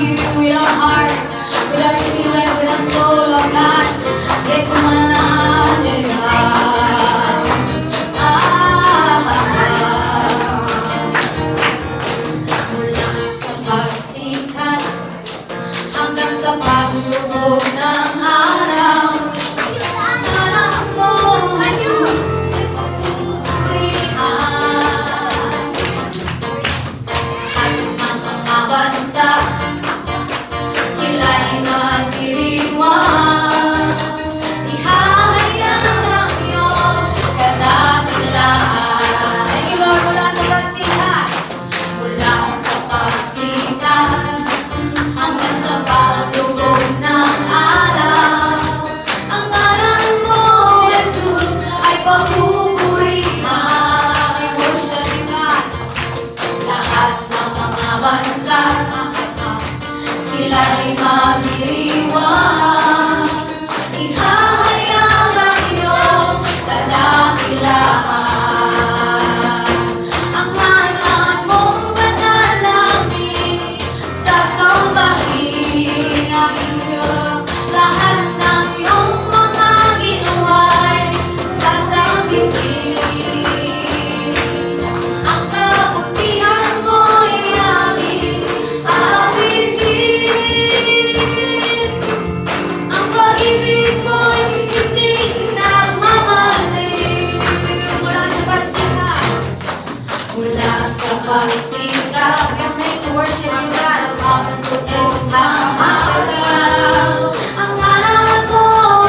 you with our heart, with our spirit, with our soul, oh God. Di ko mananalihan. Mula sa pagsikat hanggang sa paglubog ng araw, alam mo, Jesus, ay papurihan. At ang mga bansa, sila'y magdiriwang. Ihahayag ang iyong kadakilaan. Thank you, Lord, mula sa pagsikat. Mula sa pagsikat hanggang sa paglubog ng araw, ang ngalan mo, Jesus, ay papupurihan. We worship you, God. Lahat ng mga bansa, sila'y magdiriwang. Ihahayag ang iyong kadakilaan. Ang ngalan mong panalangin, sasambahin ang iyong lahat ng iyong mga ginawa'y sasambitin. Ang kabutihan mo'y aming awitin. Ang pag-ibig mo'y hindi nagmamali. Mula sa pagsikat, mula sa pagsikat, we are made to worship you, God. Ang ngalan mo,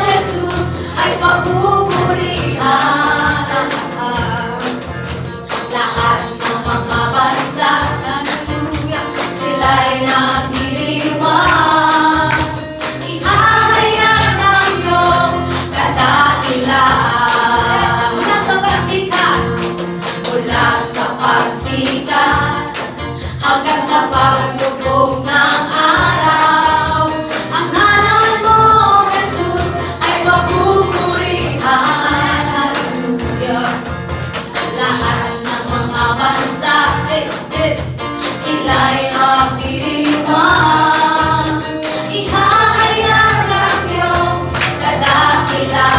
Jesus, ay papupurihan. Lahat ng mga bansa, hallelujah, sila'y nagdiriwang. Ihahayag ang iyong kadakilaan. Mula sa pagsikat, mula sa pagsikat hanggang sa paglubog ng araw, ang ngalan mo, Jesus, ay papupurihan. Hallelujah. Lahat ng mga bansa, sila'y magdiriwang. Ihahayag ang iyong kadakilaan.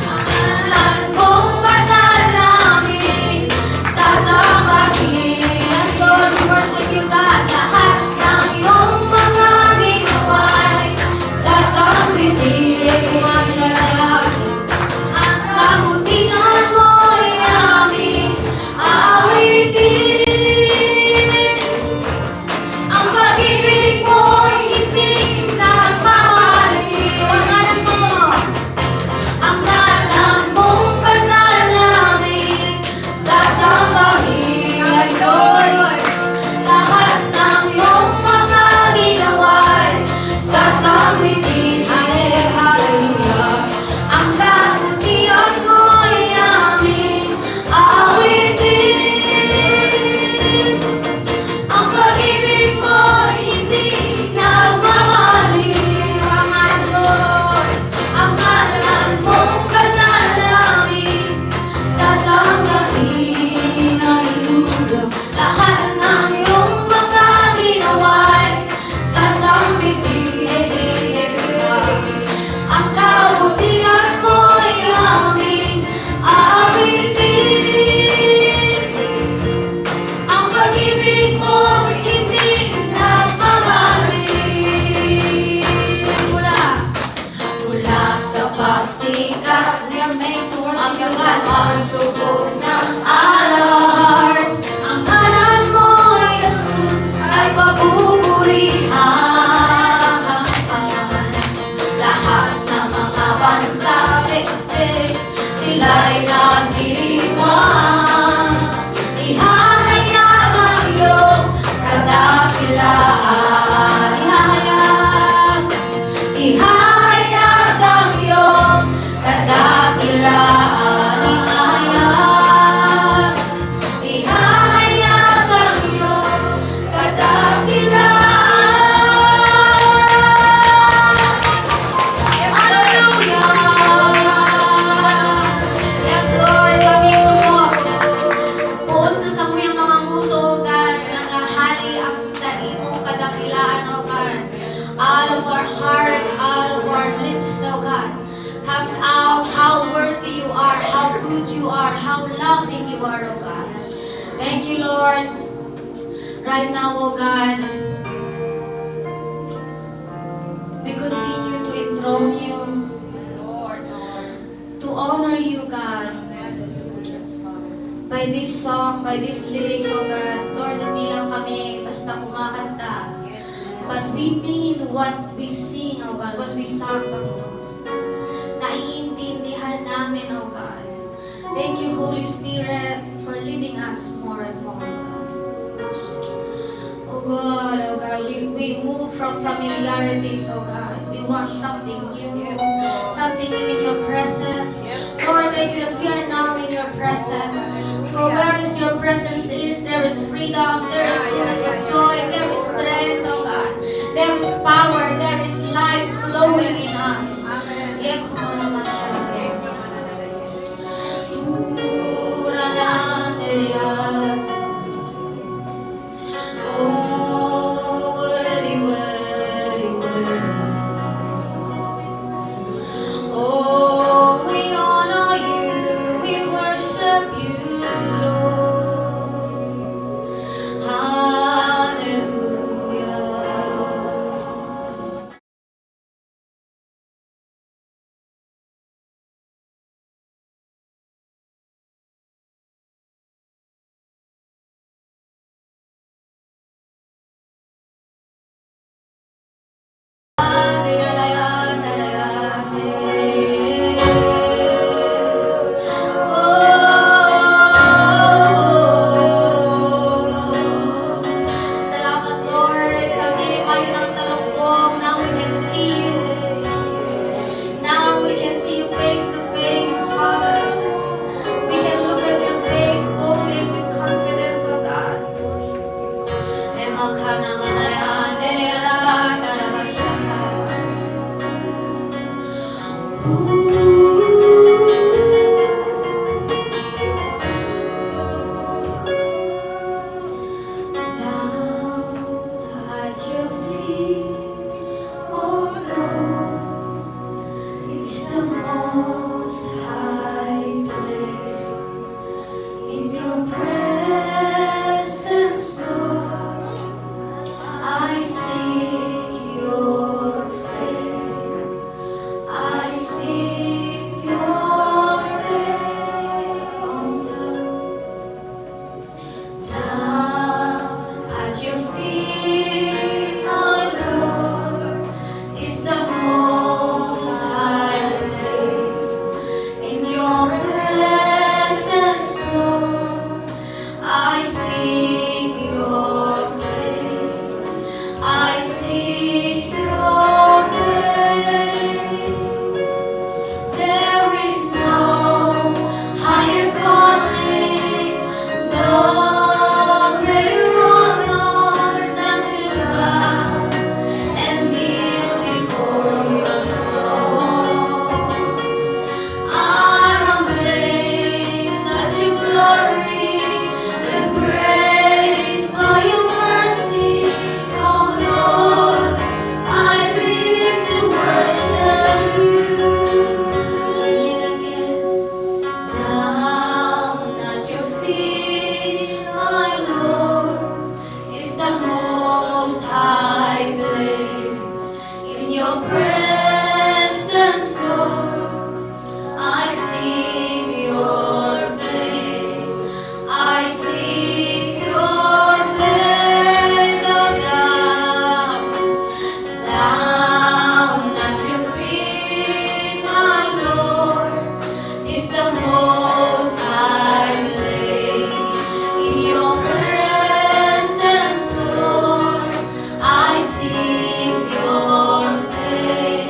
Ang ngalan mong panalangin, sasambahin. Yes, Lord, we worship you, God. Lahat ng iyong mga ginawa'y sasambitin. Ang kabutihan mo'y aming awitin. Ang pag-ibig mo'y hindi nagmamali. Ang ngalan mong panalangin, sasambahin. Yes, Lord. Lahat ng iyong mga ginawa'y sasambitin. Hallelujah. Ang kabutihan mo'y aming awitin. Ang pag-ibig mo'y hindi nagmamali. Ang ngalan mong panalangin, sasambahin. Hallelujah. Lahat ng iyong mga ginawa'y sasambitin. Ang kabutihan mo'y aming awitin. Ang pag-ibig mo'y hindi nagmamali. Mula sa pagsikat, we are made to worship you, God. Ang tubog ng hearts, ang ngalan mo'y Jesus, ay papupurihan. Lahat ng mga bansa, sila'y nagdiriwang. Ihahayag ang iyong kadakilaan. Ihahayag ang iyong kadakilaan. Ihahayag ang iyong kadakilaan. Hallelujah. Yes, Lord, kami po. Buon sa samuyang mga muso, God, nagahali ang sa kadakilaan, oh God. Out of our heart, out of our lips, oh God, comes out how worthy you are, how good you are, how loving you are, oh God. Thank you, Lord. Right now, oh God, we continue to enthrone you, to honor you, God. By this song, by these lyrics, oh God, Lord, hindi lang kami basta kumakanta, but we mean what we sing, oh God, what we sing, Panginoon. Naiintindihan namin, oh God. Thank you, Holy Spirit, for leading us more and more, oh God. Oh God, we move from familiarities, oh God. We want something new in your presence. Lord, thank you that we are now in your presence. For where is your presence is, there is freedom, there is fullness of joy, there is strength, oh God. There is power, there is life flowing in us. Oh, worthy, worthy, worthy. Oh, we honor you, we worship you, Lord. Hallelujah. Salamat, Lord. Kami kayo ng talukbong. Now we can see you. Now we can see you face to face, Father. We can look at your face boldly with confidence, oh God. Down at your feet, oh Lord, is the most high place. In your presence, Lord, I seek your face. I seek your face. Down at your feet, my Lord, is the most high place. In your presence, Lord, I seek your face. I seek your face. There is no higher calling, no greater honor than to bow and kneel before your throne. I'm amazed at your glory, embraced by your mercy. Oh Lord, I live to worship you. Sing it again. Down at your feet, my Lord, is the most high place. In your presence, Lord, I seek your face. I seek your face, oh down at your feet, my Lord, is the most high place. In your presence, Lord, I seek your face.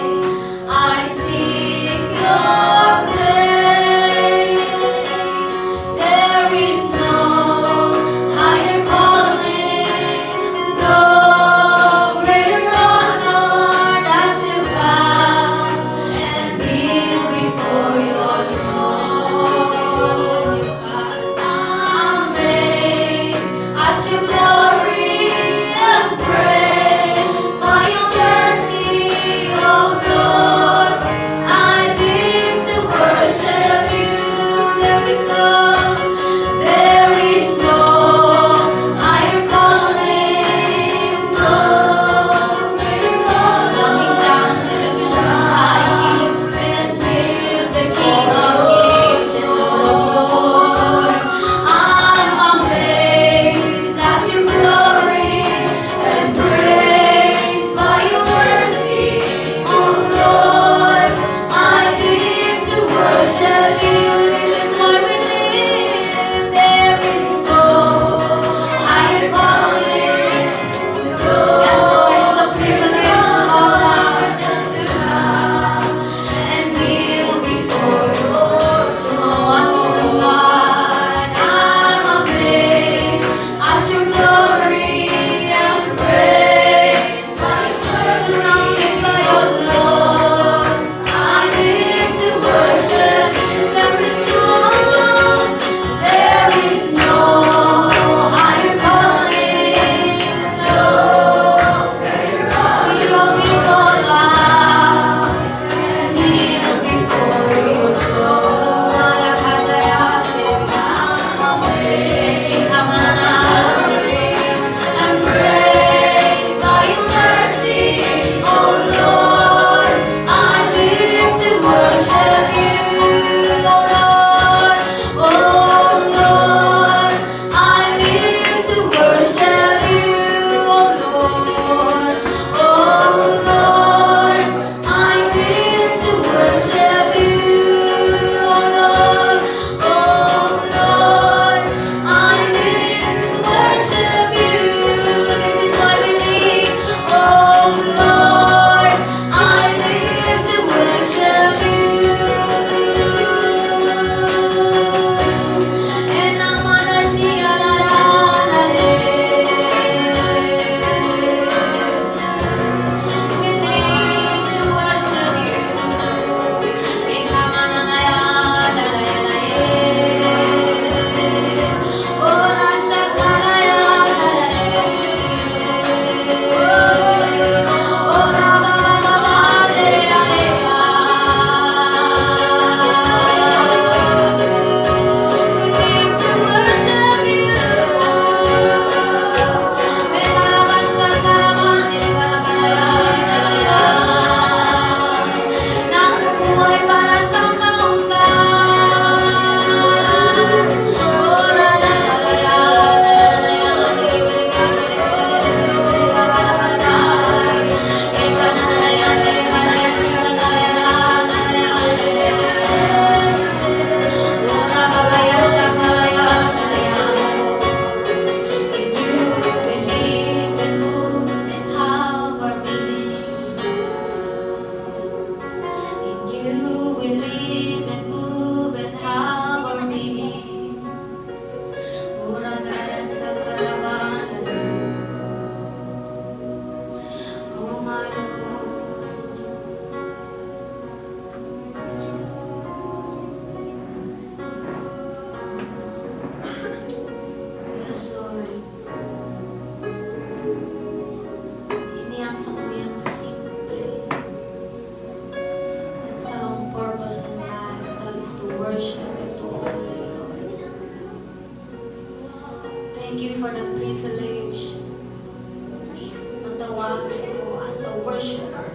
tawagin mo as a worshiper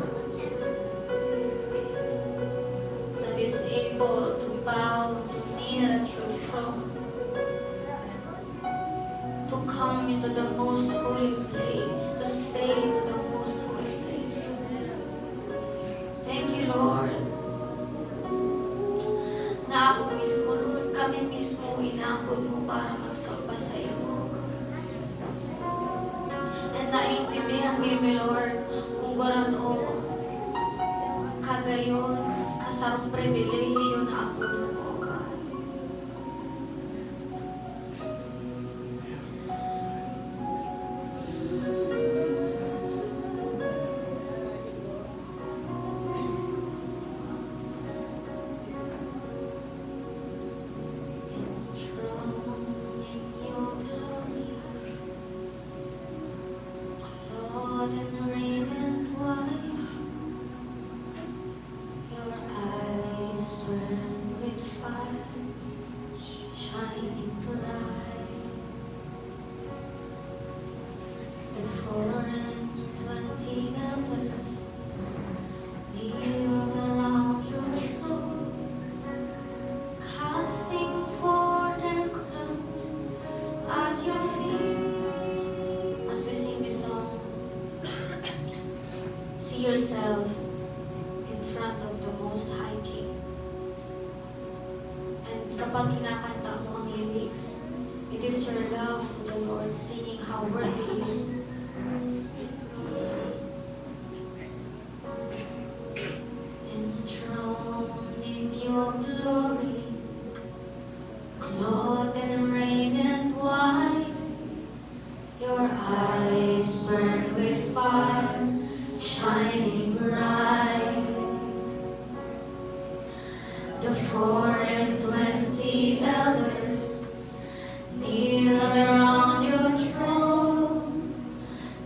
that is able to bow, to kneel at your throne, to come into the most holy place, to stay to the most holy place. Thank you, Lord, na ako mismo, Lord, kami mismo inabot mo para magsalba sa iyo, God. And naiintindihan mi, Lord, kung garano kagayon, kasarong pribilehiyo na ako doon, O God. Enthroned in your glory, clothed in raiment white, your eyes burn with fire, shining bright. The 24 elders kneel around your throne, casting forth their crowns at your feet. As we sing this song, see yourself in front of the Most High King. And kapag kinakanta mo ang lyrics, it is your love to the Lord, singing how worthy He is. Enthroned in your glory, clothed in raiment white, your eyes burn with fire, shining bright. The 24 elders kneel around your throne,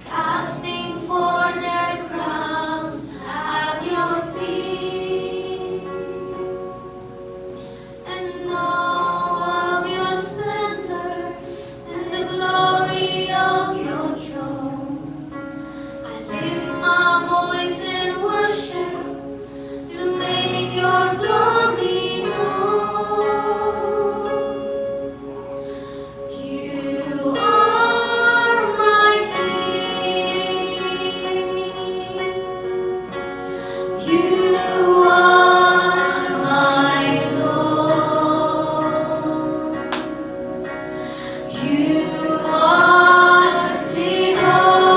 casting forth their crowns at your feet. And all of your splendor and the glory of your throne, I lift my voice in worship to make your glory known. You are my King. You are my Lord. You are Jehovah,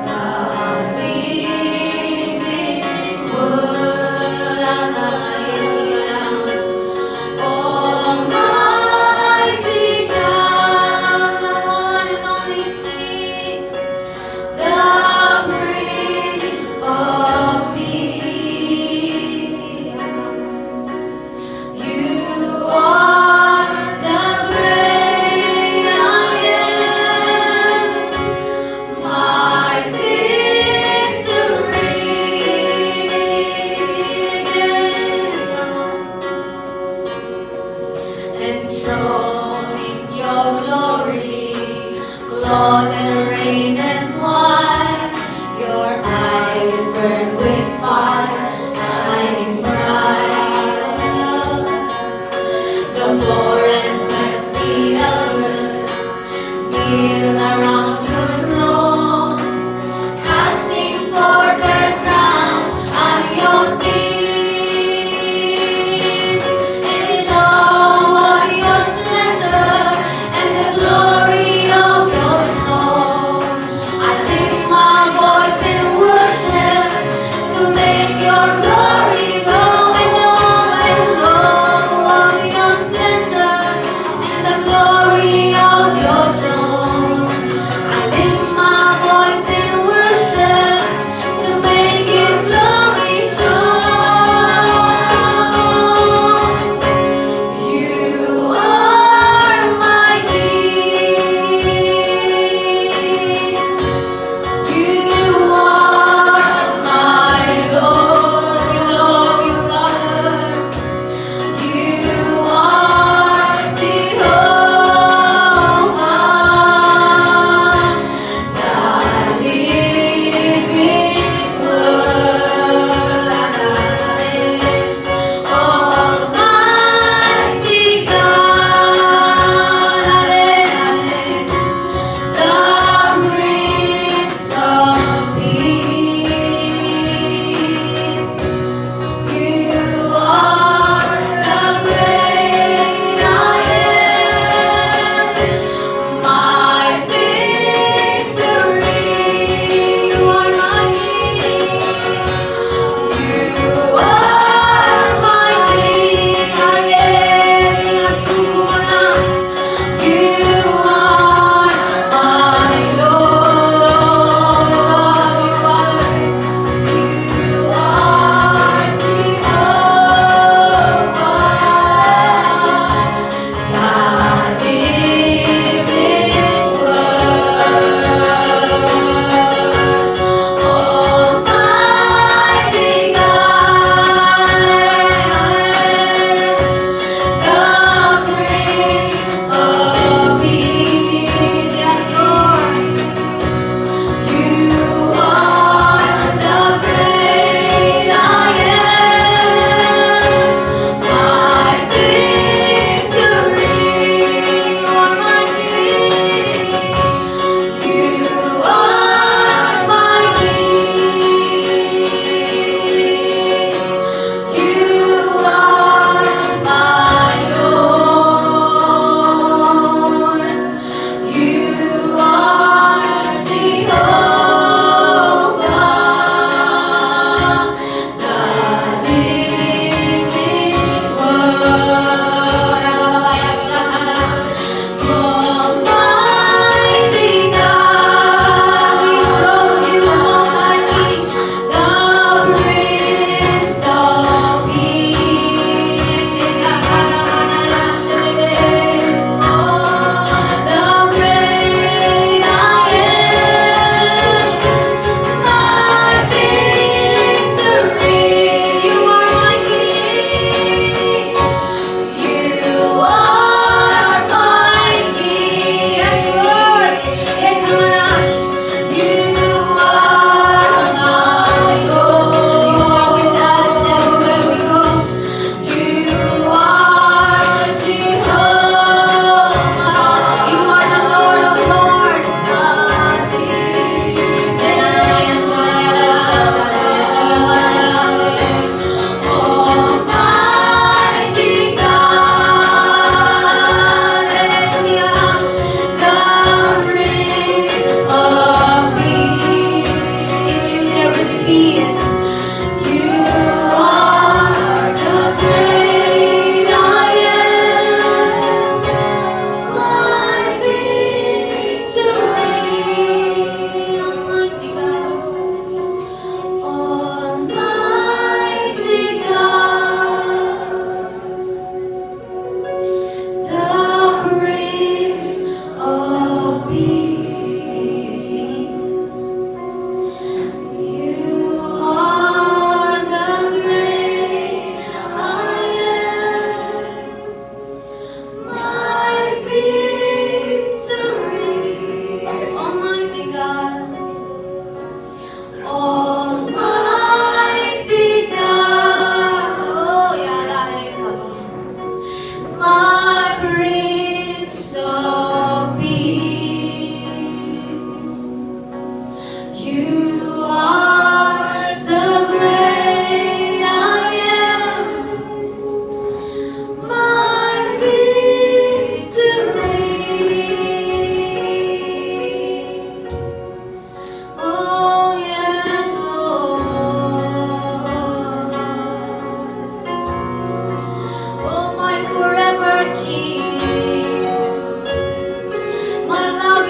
the living word. Almighty God, the one and only King, the Prince of Peace. You are the great I am, my victory. Enthroned in your glory, clothed in raiment white, your eyes burn with fire, shining bright. The 24 elders kneel around your throne, casting forth their crowns at your feet. In all of your splendor and the glory of your throne, I lift my voice in worship to make your glory go. And all of your splendor and the glory of your throne,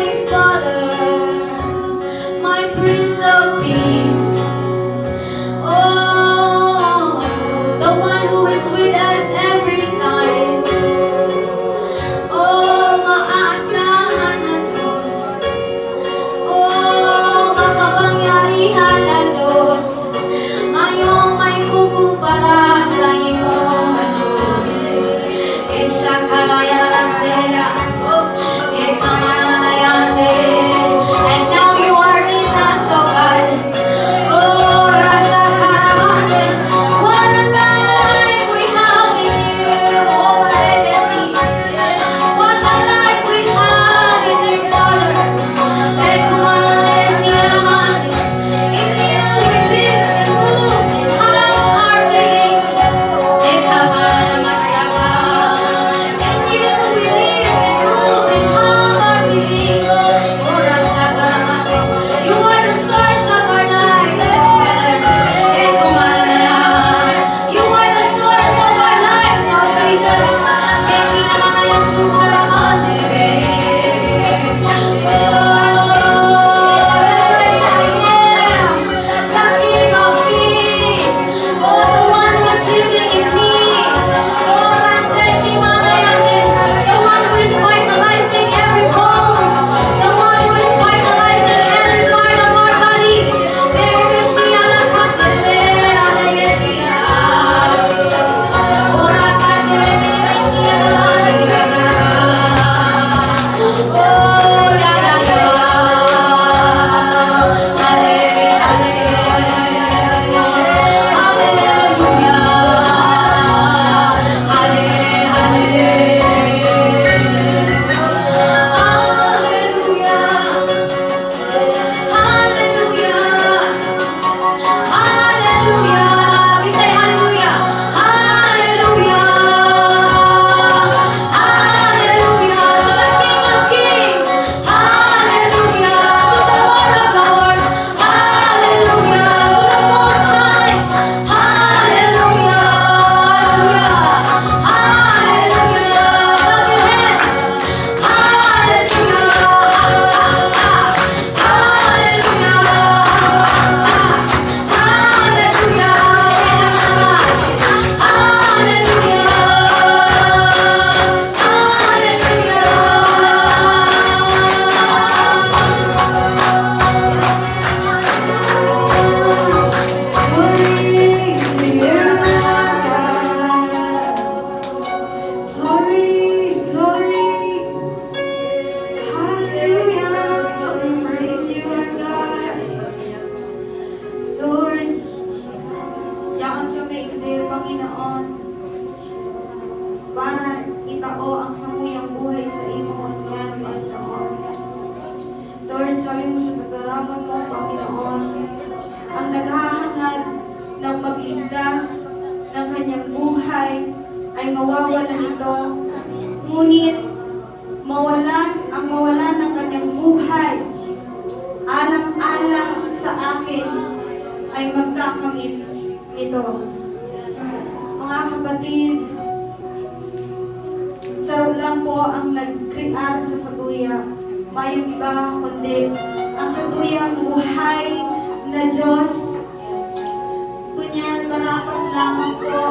loving Father, my Prince of Peace. Oh, the one who is with us every time. Oh, maaasahan na Diyos. Oh, makapangyarihan na Diyos. Ngayong may kukumpara sa imo, Jesus. Ishakalayalasera, Ekamananayande. And now you are in us, oh God. Oh, Rasa Karamande. What a life we have in you, oh Legacy. What a life we have in you, Father. Ekumananayasiamande. In you we live and move and have our being. Ekamananamasaka. In you we live and move and have our being. Oh, Rasa Karamande. You are the source of our lives, oh Father. Ekumananaya. You are the source of our lives, oh Jesus. Ekinamanayasukaramande. Oh, the great I am, the King of Kings. Oh, the one who is living in me. Oh, Rasekimanayande. The one who is vitalizing every bones. The one who is vitalizing every part of our body. Megeshia lakatesera, Megeshia. Ora katere, Megeshia lakatesera. Oh, ya, ya, ya. Hale, hale. Hallelujah. Hale, hale. Hallelujah. We say hallelujah. Hallelujah. Hallelujah to the King of Kings. Hallelujah to the Lord of Lords. Hallelujah to the Most High. Hallelujah. Hallelujah. Clap your hands. Glory, glory, hallelujah. We praise you, our God. Lord, yakan kami hindi, Panginoon, para itao ang samuyang buhay sa imo yan, Panginoon. Lord, sabi mo sa tataraman mo, Panginoon, ang naghahangad ng magligtas ng kanyang buhay ay mawawalan nito. Ngunit mawalan ng kanyang buhay, alang-alang sa akin ay magkakamit nito. Mga kapatid, sarap lang po ang nag-create sa satuya. Mayong iba kundi ang satuyang buhay na Diyos. Kunyan marapat lamang po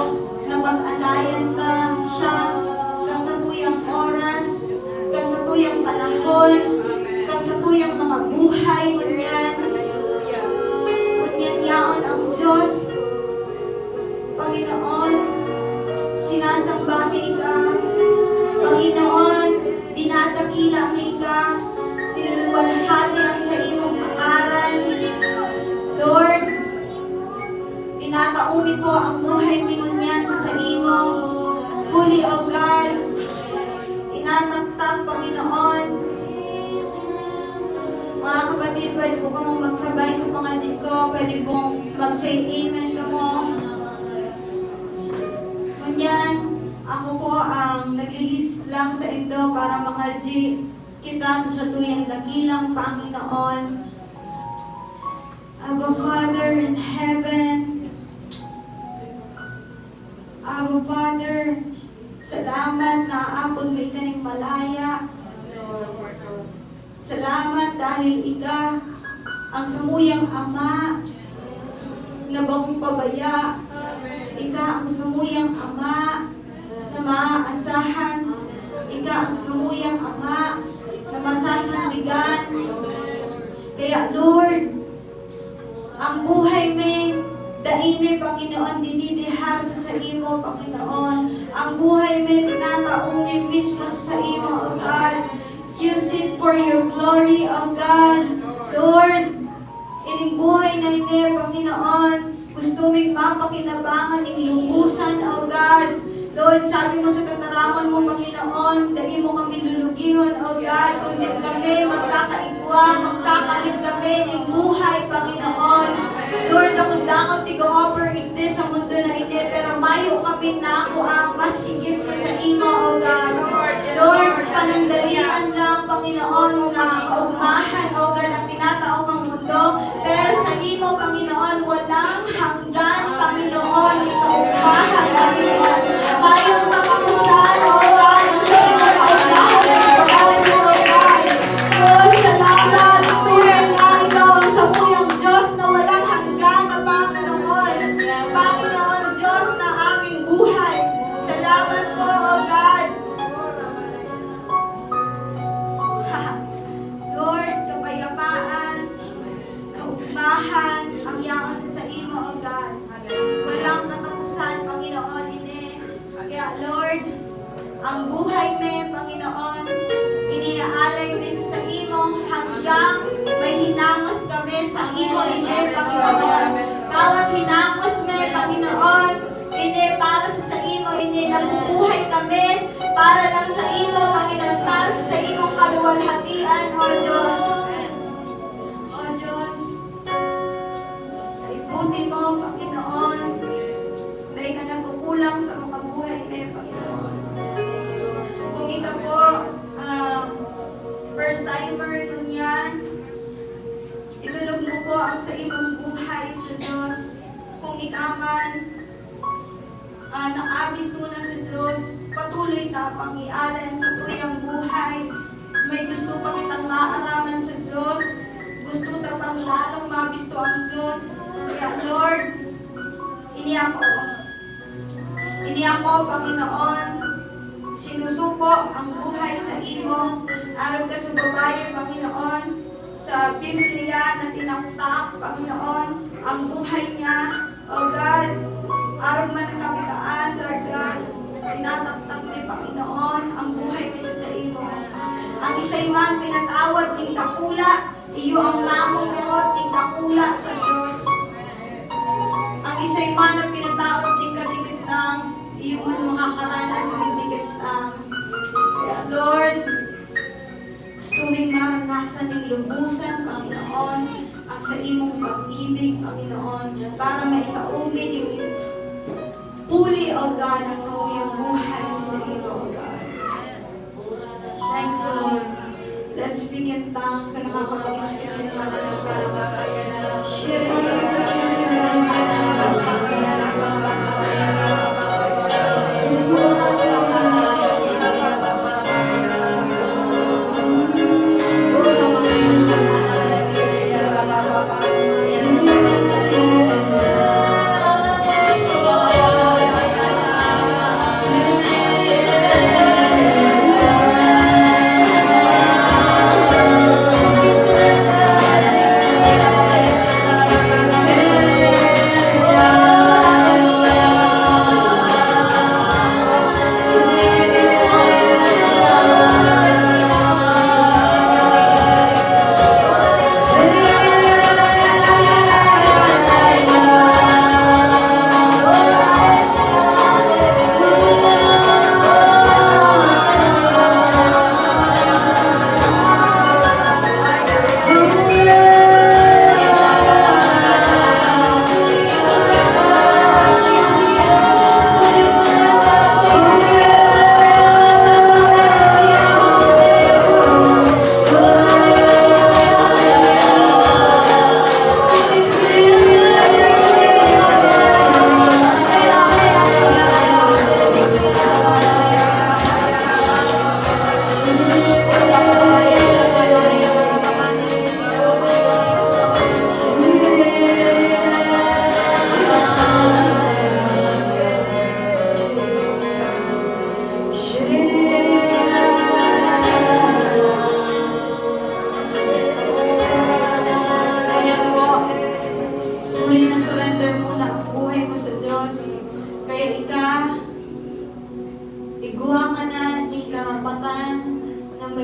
na pag-alayan ta siya kang satuyang oras, kang satuyang panahon, kang satuyang mga buhay, kunyan. Kunyan yaon ang Diyos. Panginoon, sinasamba mi ka. Panginoon, dinadakila mi ka. Niluluwalhati ang sa imong pangalan. Lord, tinataumi po ang buhay minunyan sa imong Holy, O God. Tinataktak, Panginoon. Mga kapatid, pwede po kamong magsabay sa pangadip ko. Pwede pong mag-say amen ka mo. Ngunyan, ako po ang nag-leads lang sa Indo para mangadji kita sa satuyang dakilang Panginoon. Abba Father in heaven, Abba Father, salamat na aapon mo ikaning malaya Salamat dahil Ika ang samuyang Ama na bagong pabaya. Ika ang samuyang Ama na maaasahan. Ika ang samuyang Ama na masasandigan. Kaya Lord, ang buhay may daine, Panginoon, dinidihar sa imo, Panginoon. Ang buhay may tinataungin mismo sa imo, O God. Use it for your glory, O God. Lord, ining buhay na ini, Panginoon, gusto ming mapakinabangan ng lubusan, O God. Lord, sabi mo sa tataramon mo, Panginoon, dahil mo kami lulugihon, O God, kundi kami magkakaigwa, magkakalit kami ng buhay, Panginoon. Lord, ako dakot tigo-offer igdi sa mundo na ini, pero mayo kami na ako ang mas higit sa imo, O God. Lord, panandalian lang, Panginoon, na kaugmahan, O God, ang tinatao ng mundo, pero sa imo, Panginoon, walang hanggan, Panginoon, yung kaugmahan, Panginoon. Mayong kakapusan, O God, ang sa imo kaugmahan, O God. Lord, salamat, tunay na ikaw ang samuyang Diyos na walang hanggan na Panginoon. Panginoon, Diyos na aming buhay. Salamat po, O God. Lord, kapayapaan, kaugmahan, ang yaon sa imo, O God. Walang katapusan, Panginoon, ini. Kaya, Lord, ang buhay may, Panginoon, iniaalay may sa imo hanggang may hinangos kami sa imo, ini, Panginoon. Bawat hinangos may, Panginoon, ini para sa imo, ini, nabubuhay kami para lang sa imo, Panginoon, para sa imong kaluwalhatian, O Diyos. O Diyos, ibuti mo, Panginoon, dahil ka nagkukulang sa mga buhay may, Panginoon. Kung ikaw po, first timer nun yan, itulog mo po ang sa imong buhay sa Diyos. Kung ikaman, nakabis mo na sa Diyos, patuloy na pangialan sa tuyang buhay. May gusto pa kitang maaraman sa Diyos. Gusto ta pang lalong mabisto ang Diyos. Kaya Lord, ini ako, Panginoon, sinusuko ang buhay sa imo. Araw ka sa babae, Panginoon, sa Biblia na tinaktak, Panginoon, ang buhay niya. O God, araw man ang kapitaan, Lord God, tinataktak ni Panginoon ang buhay niya sa imo. Ang isa'y man pinatawad ng dakula, iyo ang mamungkot ng dakula sa Diyos. Ang isa'y man na pinatawad ng kadikit lang, iyo man makakaranas ng dikit lang. Kaya Lord, gusto rin maranasan ng lubusan, Panginoon, ang sa imong pag-ibig, Panginoon, para maitaungin yung puli, O God, ang sa iyong buhay sa imo, O God. Thank you, Lord. Let's speak in tongues kung nakakapag-speak in tongues sa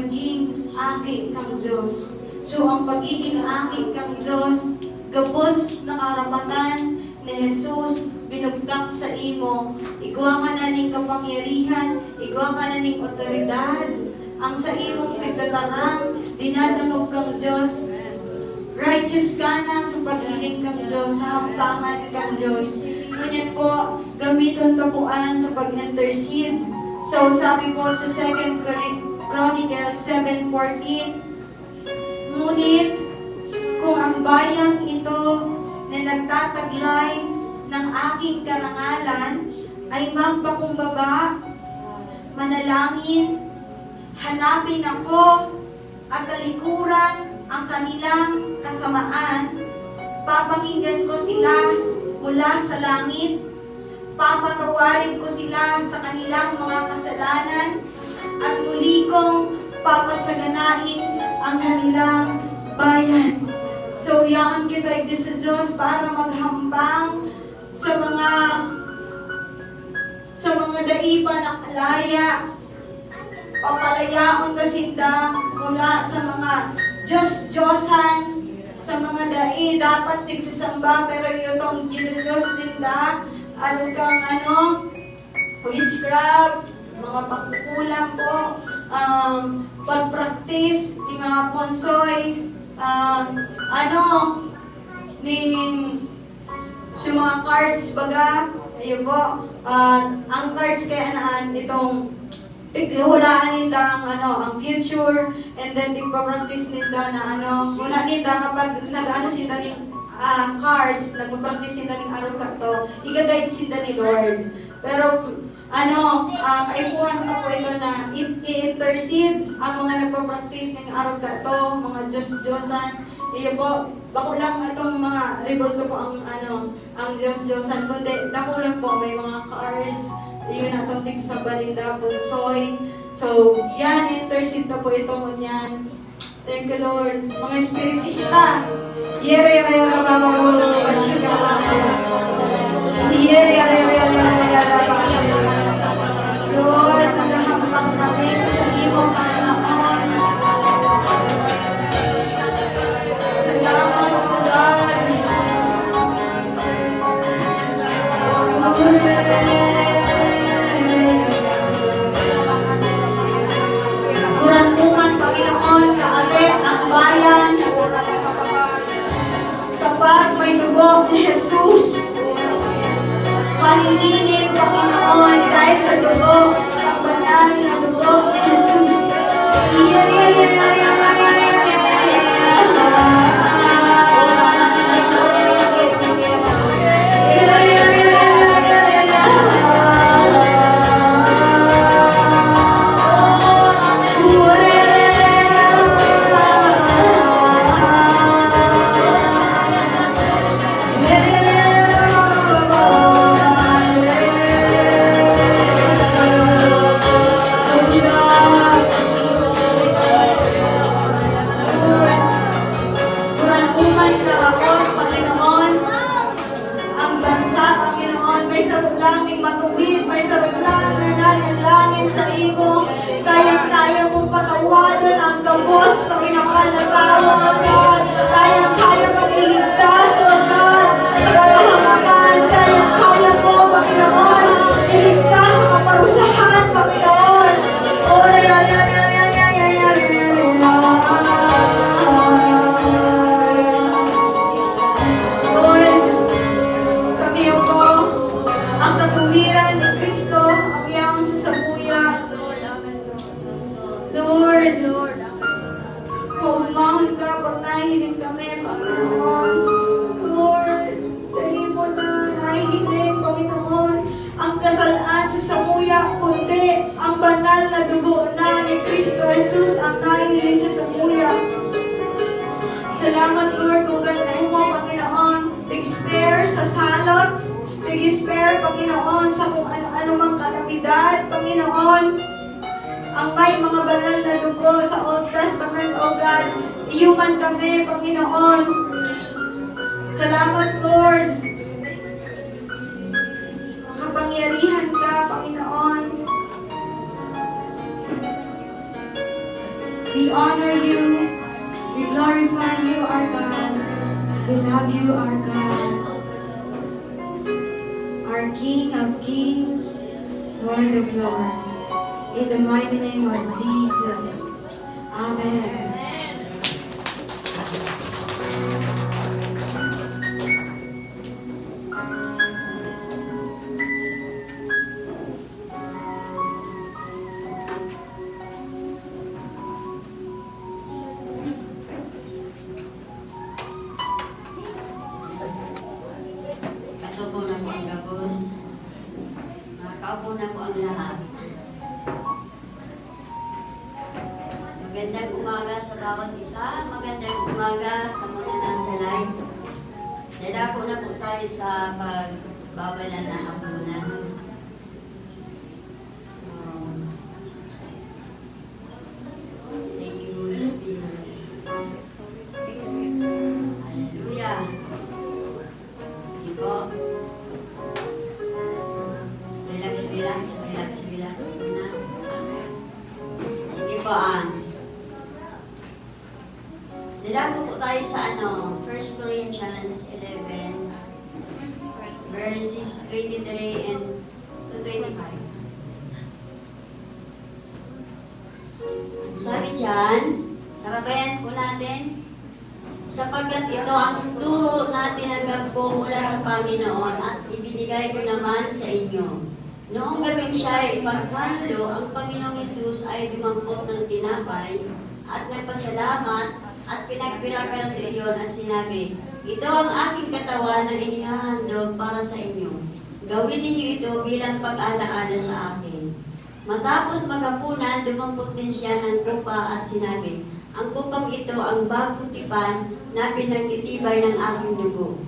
maging aki kang Diyos. So, ang pagiging aki kang Diyos, gabos na karapatan ni Jesus, binugdak sa imo. Igwa ka na ning kapangyarihan, igwa ka na ning otoridad. Ang sa imong pagtatarang, dinadangog kang Diyos. Righteous ka na sa paghiling kang Diyos, sa hamtangan kang Diyos. Ngunit po, gamiton tapuan sa pag-intercede. So, sabi po sa 2 Chronicles 7:14, ngunit, kung ang bayang ito na nagtataglay ng aking karangalan ay magpakumbaba, manalangin, hanapin ako at talikuran ang kanilang kasamaan, papakinggan ko sila mula sa langit, papatawarin ko sila sa kanilang mga kasalanan, at muli kong papasaganain ang kanilang bayan. So, yakan kita sa Diyos para maghambang sa mga daipa na kalaya, papalayaon ta sinda mula sa mga Diyos-Diyosan, sa mga dai dapat tigsisamba pero yutong ginudiyos dinda aron kang witchcraft, mga pagkukulang po, pag-practice ni mga ponsoy, ning sa mga cards baga, ayun po, ang cards kaya naan itong hulaan ninda ang future, and then tigpa-practice ninda na muna ninda kapag sinda ning cards, nagpa-practice sinda ning araw ka to, i-guide sinda ni Lord. Pero kaipuhan pa po ito na i-intercede ang mga nagpa-practice ng araw ka to, mga Diyos-Diyosan. Iyo po, bako lang itong mga revolto po ang Diyos-Diyosan, kundi dako lang po may mga cards, yun atong sa balinda, punsoy. So, yan, intercede na po ito ngunyan. Thank you, Lord. Mga espiritista, Lord, nagahambang kami sa imong Panginoon. Salamat po, God. Kurantungan, Panginoon, kaalit ang bayan. Kapag may dugo ni Jesus, palilinin, Panginoon, dahil sa dugo, ang banal na dugo ni Jesus. Salamat, Lord, kung ganun mo, Panginoon, tig-spare sa salot, tig-spare, Panginoon, sa kung ano-anumang kalamidad, Panginoon, ang may mga banal na dugo sa Old Testament, O God, iyuman kami, Panginoon. Salamat, Lord. Makapangyarihan ka, Panginoon. We honor you. We glorify you, our God. We love you, our God. Our King of kings, Lord of lords. In the mighty name of Jesus. Amen. Katupo na po ang gabos. Nakaupo na po ang lahat. Magandang umaga sa bawat isa. Magandang umaga sa mga nasa live. Dadako na po tayo sa pagbabanal na hapunan. So, thank you, Holy Spirit. Hallelujah. Sige po. Relax, relax, relax, relax. Muna. Sige po, Nilako po tayo sa 1 Corinthians 11, verses 23 and to 25. Sabi dyan, sababayan po natin, sapagkat ito ang turo natin hanggang po mula sa Panginoon at ibinigay ko naman sa inyo. Noong gabing siya ay ipagkanulo, ang Panginoong Hesus ay dumampot ng tinapay at nagpasalamat at pinagpirakan sa iyon at sinabi, ito ang aking katawan na inihahandog para sa inyo. Gawin ninyo ito bilang pag-alaala sa akin. Matapos maghapunan, dumampot din siya ng kupa at sinabi, ang kupang ito ang bagong tipan na pinagtitibay ng aking dugo.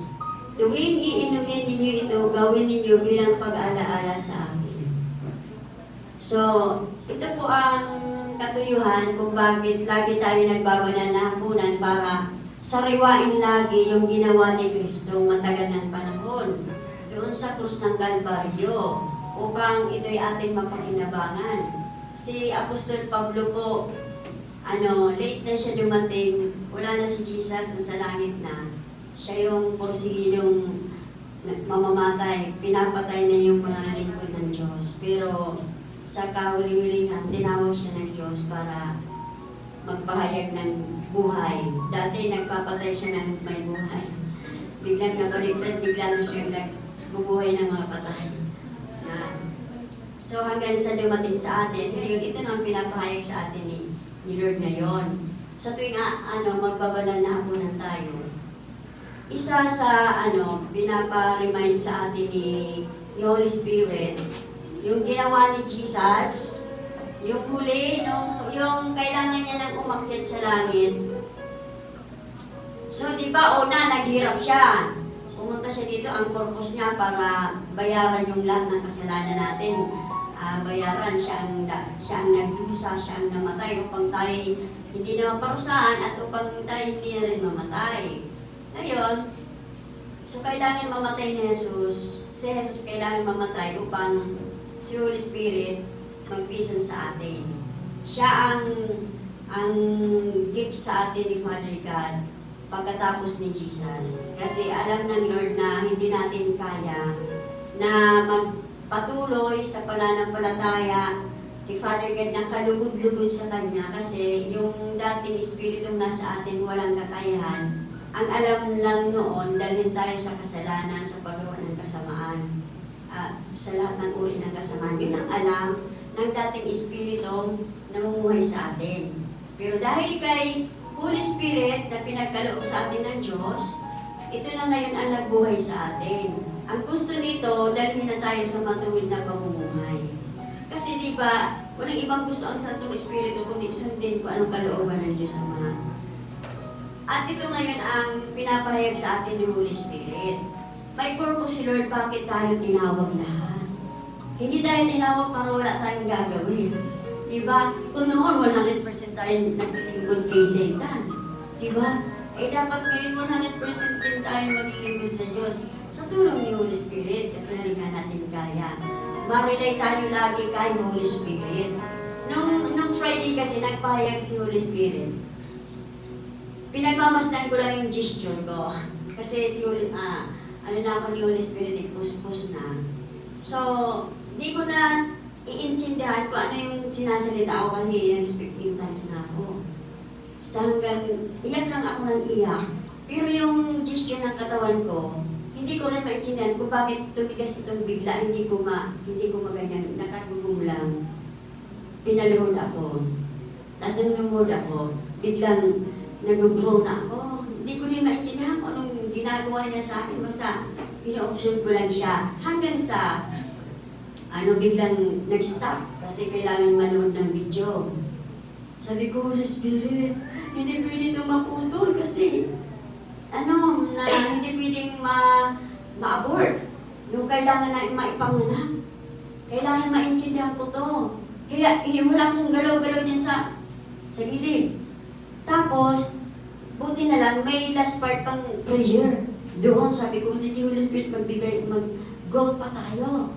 Tuwing iinumin ninyo ito, gawin ninyo bilang pag-alaala sa akin. So, ito po ang katuyuhan kung bakit lagi tayo nagbabanal na hapunan para sariwain lagi yung ginawa ni Kristo matagal ng panahon doon sa krus ng Kalbaryo upang ito'y ating mapakinabangan. Si Apostol Pablo po, late na siya dumating, wala na si Jesus, nasa langit na. Siya yung porsigidong mamamatay, pinapatay na yung mga lingkod ng Diyos. Pero sa kahuli-hulihan, tinawag siya ng Diyos para magpahayag ng buhay. Dati nagpapatay siya ng may buhay. Biglang nabaligtad, biglang siya nagbubuhay ng mga patay. So hanggang sa dumating sa atin, ngayon ito na ang pinapahayag sa atin ni Lord ngayon. Sa tuwing magbabanal na hapunan tayo, isa sa pinapa-remind sa atin ni Holy Spirit, yung ginawa ni Jesus, yung huli, yung kailangan niya nang umakyat sa langit. So, di ba, naghirap siya. Pumunta siya dito, ang purpose niya para bayaran yung lahat ng kasalanan natin. Bayaran, siya ang nagdusa, siya ang namatay upang tayo hindi na maparusahan at upang tayo hindi na rin mamatay. Ngayon, so kailangan mamatay ni Jesus. Si Jesus kailangan mamatay upang si Holy Spirit magpisan sa atin. Siya ang gift sa atin ni Father God pagkatapos ni Jesus. Kasi alam ng Lord na hindi natin kaya na magpatuloy sa pananampalataya ni Father God na kalugod-lugod sa Kanya kasi yung dating Espiritong nasa atin walang kakayahan. Ang alam lang noon, dalhin tayo sa kasalanan, sa paggawa ng kasamaan. Sa lahat ng uri ng kasamaan. Yun ang alam ng dating Espiritu na namumuhay sa atin. Pero dahil kay Holy Spirit na pinagkaloob sa atin ng Diyos, ito na ngayon ang nagbuhay sa atin. Ang gusto nito, dalhin na tayo sa matuwid na pamumuhay. Kasi di ba, walang ibang gusto ang Santong Espiritu kundi sundin ko anong kalooban ng Diyos Ama. At ito ngayon ang pinapahayag sa atin ni Holy Spirit. May purpose si Lord bakit tayo tinawag lahat. Hindi tayo tinawag para wala tayong gagawin. Diba? Kung noon 100% tayo naglilingkod kay Satan. Diba? Dapat ngayon 100% din tayo maglilingkod sa Diyos. Sa tulong ni Holy Spirit kasi hindi nga natin kaya. Marilay tayo lagi kay Holy Spirit. Nung Friday kasi, nagpahayag si Holy Spirit. Pinagmamasdan ko lang yung gesture ko. Kasi si ano na ako ni Holy Spirit, puspos na. So, di ko na iintindihan kung ano yung sinasalita ko kasi yung speaking tongues na ako. Sa hanggang, iyak lang ako ng iyak. Pero yung gesture ng katawan ko, hindi ko rin maintindihan kung bakit tumigas itong bigla, hindi ko maganyan, nakagugong lang. Pinaluhod ako. Tapos nung lumuhod ako, biglang nag-grow na ako. Hindi ko rin maintindihan kung anong ginagawa niya sa akin. Basta, pina-observe ko lang siya. Hanggang sa, biglang nag-stop kasi kailangan manood ng video. Sabi ko, Holy Spirit, hindi pwede ito maputol kasi, hindi pwedeng ma-abort. Yung kailangan na maipanganak. Kailangan maintindihan ko to. Kaya, wala akong galaw-galaw dyan sa gilid. Tapos, buti na lang, may last part pang prayer. Doon, sabi ko, sige Holy Spirit, mag-go pa tayo.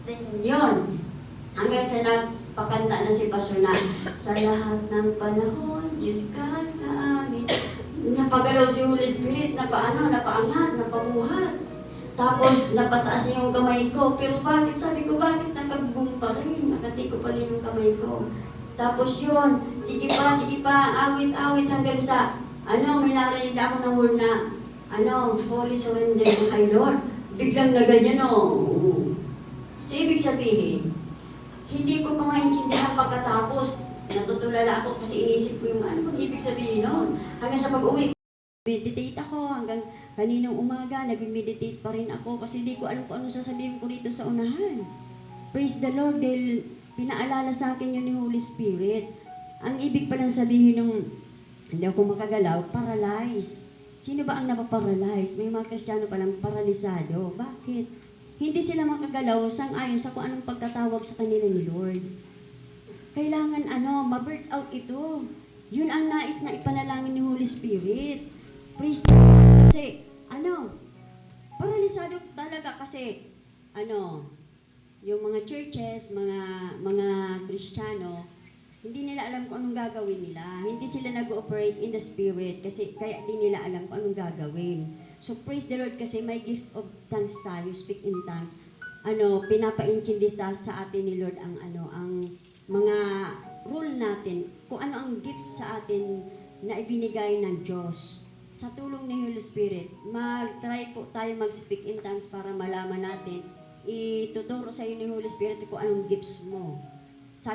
Then, yun. Hanggang sa nagpakanta na si Pastor na, sa lahat ng panahon, Diyos ka sa amin. Napagalaw si Holy Spirit, napaangat, napamuhat. Tapos, napataas niya yung kamay ko. Pero bakit? Sabi ko, bakit nakag-boom pa rin? Nakati ko pa rin yung kamay ko. Tapos yun, sige pa, awit-awit hanggang sa, may narinig ako ng word na, fully surrender kay Lord. Biglang na ganyan, So, ibig sabihin, hindi ko pa maintindihan pagkatapos, natutulala ako kasi inisip ko yung ano ibig sabihin noon. Hanggang sa pag-uwi, meditate ako hanggang kaninang umaga, nag-meditate pa rin ako kasi hindi ko alam kung ano sasabihin ko dito sa unahan. Praise the Lord, dahil pinaalala sa akin yun ni Holy Spirit. Ang ibig palang sabihin ng hindi ako makagalaw, paralyzed. Sino ba ang napaparalyze? May mga Kristiyano palang paralisado. Bakit? Hindi sila makagalaw sang-ayon sa kung anong pagkatawag sa kanila ni Lord. Kailangan ma-birth out ito. Yun ang nais na ipanalangin ni Holy Spirit. Praise the Lord. Kasi, paralisado talaga kasi, yung mga churches, mga Kristiyano, hindi nila alam kung anong gagawin nila. Hindi sila nag-ooperate in the Spirit kasi kaya di nila alam kung anong gagawin. So praise the Lord kasi may gift of tongues tayo, speak in tongues. Pinapaintindi sa atin ni Lord ang mga rule natin, kung ano ang gifts sa atin na ibinigay ng Diyos. Sa tulong ni Holy Spirit, mag-try po tayo mag-speak in tongues para malaman natin, ituturo sa iyo ni Holy Spirit kung anong gifts mo.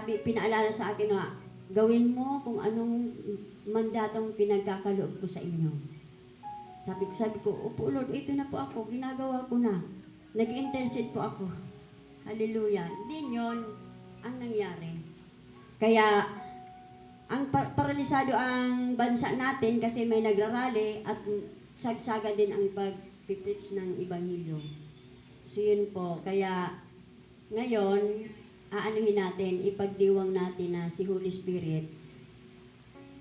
Pinaalala sa akin na, gawin mo kung anong mandatong pinagkakaloob ko sa inyo. Sabi ko, opo Lord, ito na po ako, ginagawa ko na. Nag-intercede po ako. Hallelujah. Hindi yun ang nangyari. Kaya, ang paralisado ang bansa natin kasi may nagrarally at sagsaga din ang pag-preach ng Ebanghelyo. So yun po. Kaya, ngayon, ipagdiwang natin na si Holy Spirit,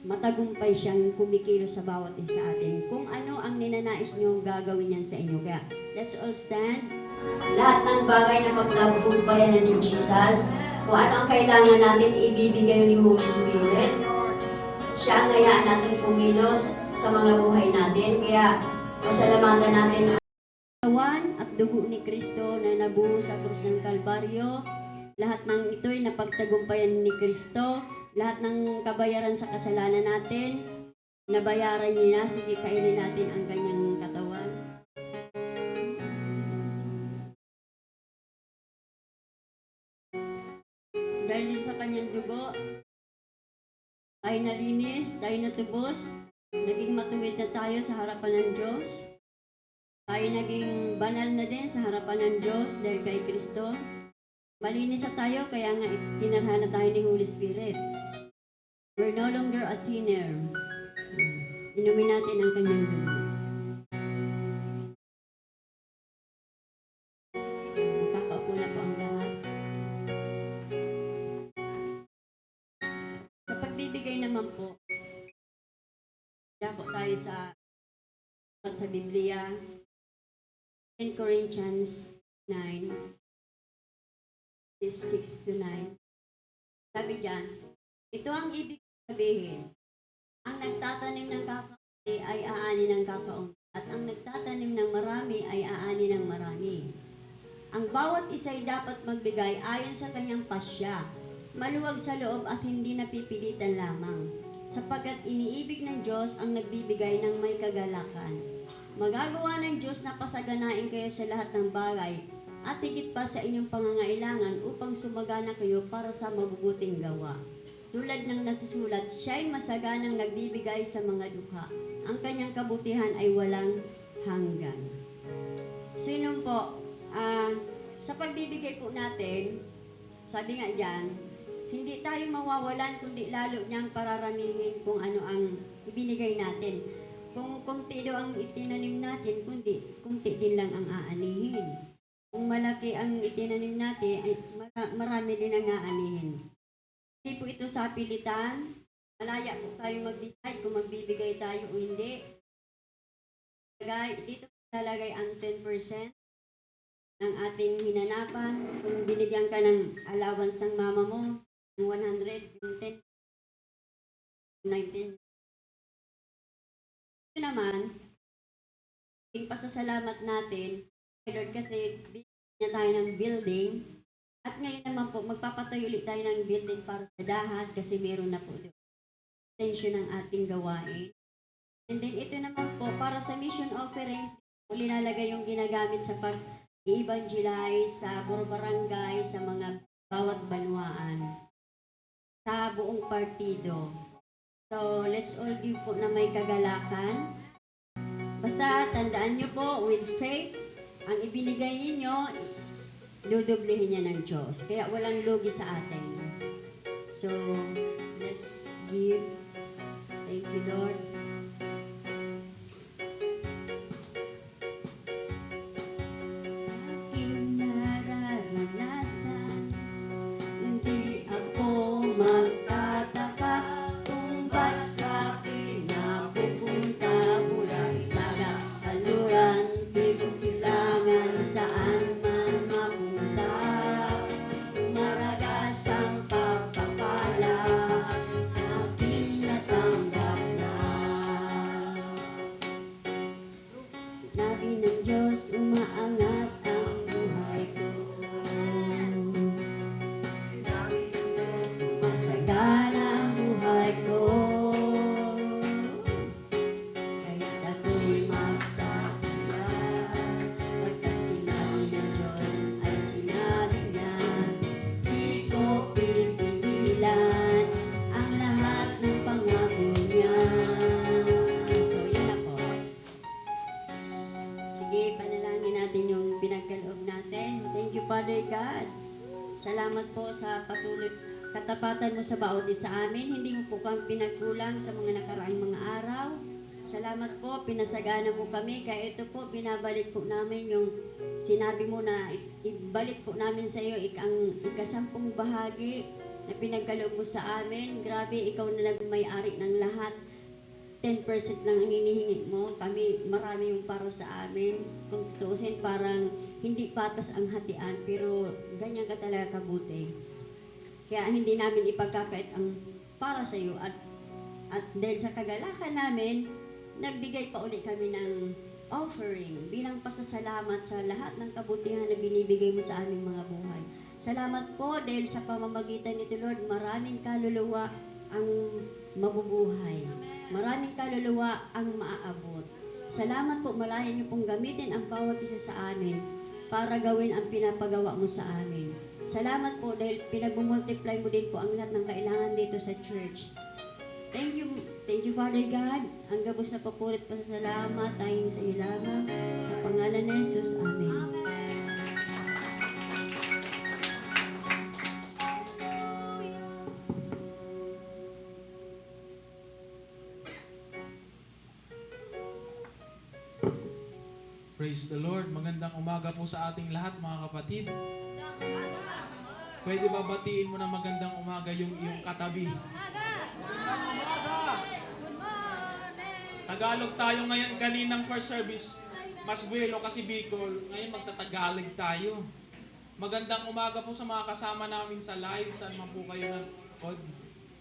matagumpay siyang kumikilos sa bawat isa sa atin. Kung ano ang ninanais niyo, gagawin niyan sa inyo. Kaya, let's all stand. Lahat ng bagay na magtagumpayan na ni Jesus, kung ano ang kailangan natin, ibibigay ni Holy Spirit. Siya ang hayaan natin kumilos sa mga buhay natin. Kaya, pasalamatan natin ang katawan at dugo ni Kristo na nabuo sa krus ng Kalbaryo. Lahat ng ito'y napagtagumpayan ni Kristo. Lahat ng kabayaran sa kasalanan natin, nabayaran niya na. Sige, kainin natin ang kanyang katawan. Dahil din sa kanyang dugo, tayo nalinis, tayo natubos, naging matuwid na tayo sa harapan ng Diyos. Tayo naging banal na din sa harapan ng Diyos dahil kay Kristo. Malinis na tayo, kaya nga tinarhana tayo ni Holy Spirit. We're no longer a sinner. Inumin natin ang kanyang dugo. Makakaupo na po ang lahat. Sa pagbibigay naman po, dako tayo sa Biblia, 10 Corinthians 9, 6 to 9. Sabi diyan, ito ang ibig sabihin. Ang nagtatanim ng kakaunti ay aani ng kakaunti. At ang nagtatanim ng marami ay aani ng marami. Ang bawat isa ay dapat magbigay ayon sa kanyang pasya, maluwag sa loob at hindi napipilitan lamang, sapagkat iniibig ng Diyos ang nagbibigay ng may kagalakan. Magagawa ng Diyos na pasaganain kayo sa lahat ng bagay at higit pa sa inyong pangangailangan upang sumagana kayo para sa mabubuting gawa. Tulad ng nasusulat, siya'y masaganang nagbibigay sa mga dukha. Ang kanyang kabutihan ay walang hanggan. Sino po, sa pagbibigay po natin, sabi nga dyan, hindi tayo mawawalan kundi lalo niyang pararamihin kung ano ang ibinigay natin. Kung kunti daw ang itinanim natin, kunti din lang ang aanihin. Kung malaki ang itinanim natin, ay marami din ang aanihin. Hindi po ito sa pilitan. Malaya po tayo mag-decide kung magbibigay tayo o hindi. Dito lalagay ang 10% ng ating hinanapan. Kung binigyan ka ng allowance ng mama mo, ng 100, yung 10, 19. Ito naman, yung pasasalamat natin, Lord, kasi binigyan niya tayo ng building. At ngayon naman po, magpapatayo ulit tayo ng building para sa dahat kasi meron na po extension ng ating gawain. And then ito naman po, para sa mission offerings, linalagay yung ginagamit sa pag-evangelize sa buro barangay, sa mga bawat banwaan, sa buong partido. So, let's all give po na may kagalakan. Basta, tandaan nyo po, with faith, ang ibinigay ninyo, dudublehin niya ng Diyos. Kaya walang lugi sa atin. So, let's give. Thank you, Lord. Aking nararanasan, hindi ako magtataka kung ba't sa akin napupunta buray, taga, kaluran, tibok silangan, saan man mapunta. Maragas ang pagpapala, aking natanggap na. Sinabi ng Diyos, umaangat ang buhay ko. Sinabi ng Diyos, sumasagana ang buhay ko. Kahit ako'y magsasala, pagkat sinabi ng Diyos ay sinabi niya, di ko pipigilan ang lahat ng pangako niya. So, yun na po. Sige, panalangin natin yung pinagkaloob natin. Thank you, Father God. Salamat po sa patuloy katapatan mo sa bawat isa amin. Hindi mo po kami pinagkulang sa mga nakaraang mga araw. Salamat po, pinasagana mo kami. Kaya ito po, binabalik po namin yung sinabi mo na ibalik po namin sa iyo ang ikasampung bahagi na pinagkaloob mo sa amin. Grabe, ikaw na nagmay-ari ng lahat. 10% lang ang hinihingi mo. Kami, marami yung para sa amin. Kung tutusin, parang hindi patas ang hatian, pero ganyan ka talaga kabuti. Kaya hindi namin ipagkakait ang para sa iyo. At dahil sa kagalakan namin, nagbigay pa ulit kami ng offering bilang pasasalamat sa lahat ng kabutihan na binibigay mo sa aming mga buhay. Salamat po dahil sa pamamagitan nito, Lord, maraming kaluluwa ang mabubuhay. Maraming kaluluwa ang maaabot. Salamat po, malaya niyo pong gamitin ang bawat isa sa amin para gawin ang pinapagawa mo sa amin. Salamat po dahil pinag-multiply mo din po ang lahat ng kailangan dito sa church. Thank you Father God. Ang gabos na papurit pa sa salamat tayong sa iyo lamang. Sa pangalan ni Jesus, Amen. Praise the Lord. Magandang umaga po sa ating lahat, mga kapatid. Pwede ba batiin mo na magandang umaga yung iyong katabi? Tagalog tayo ngayon, kaninang first service, mas buwelo kasi Bicol. Ngayon magtatagalog tayo. Magandang umaga po sa mga kasama namin sa live, saan man po kayo God.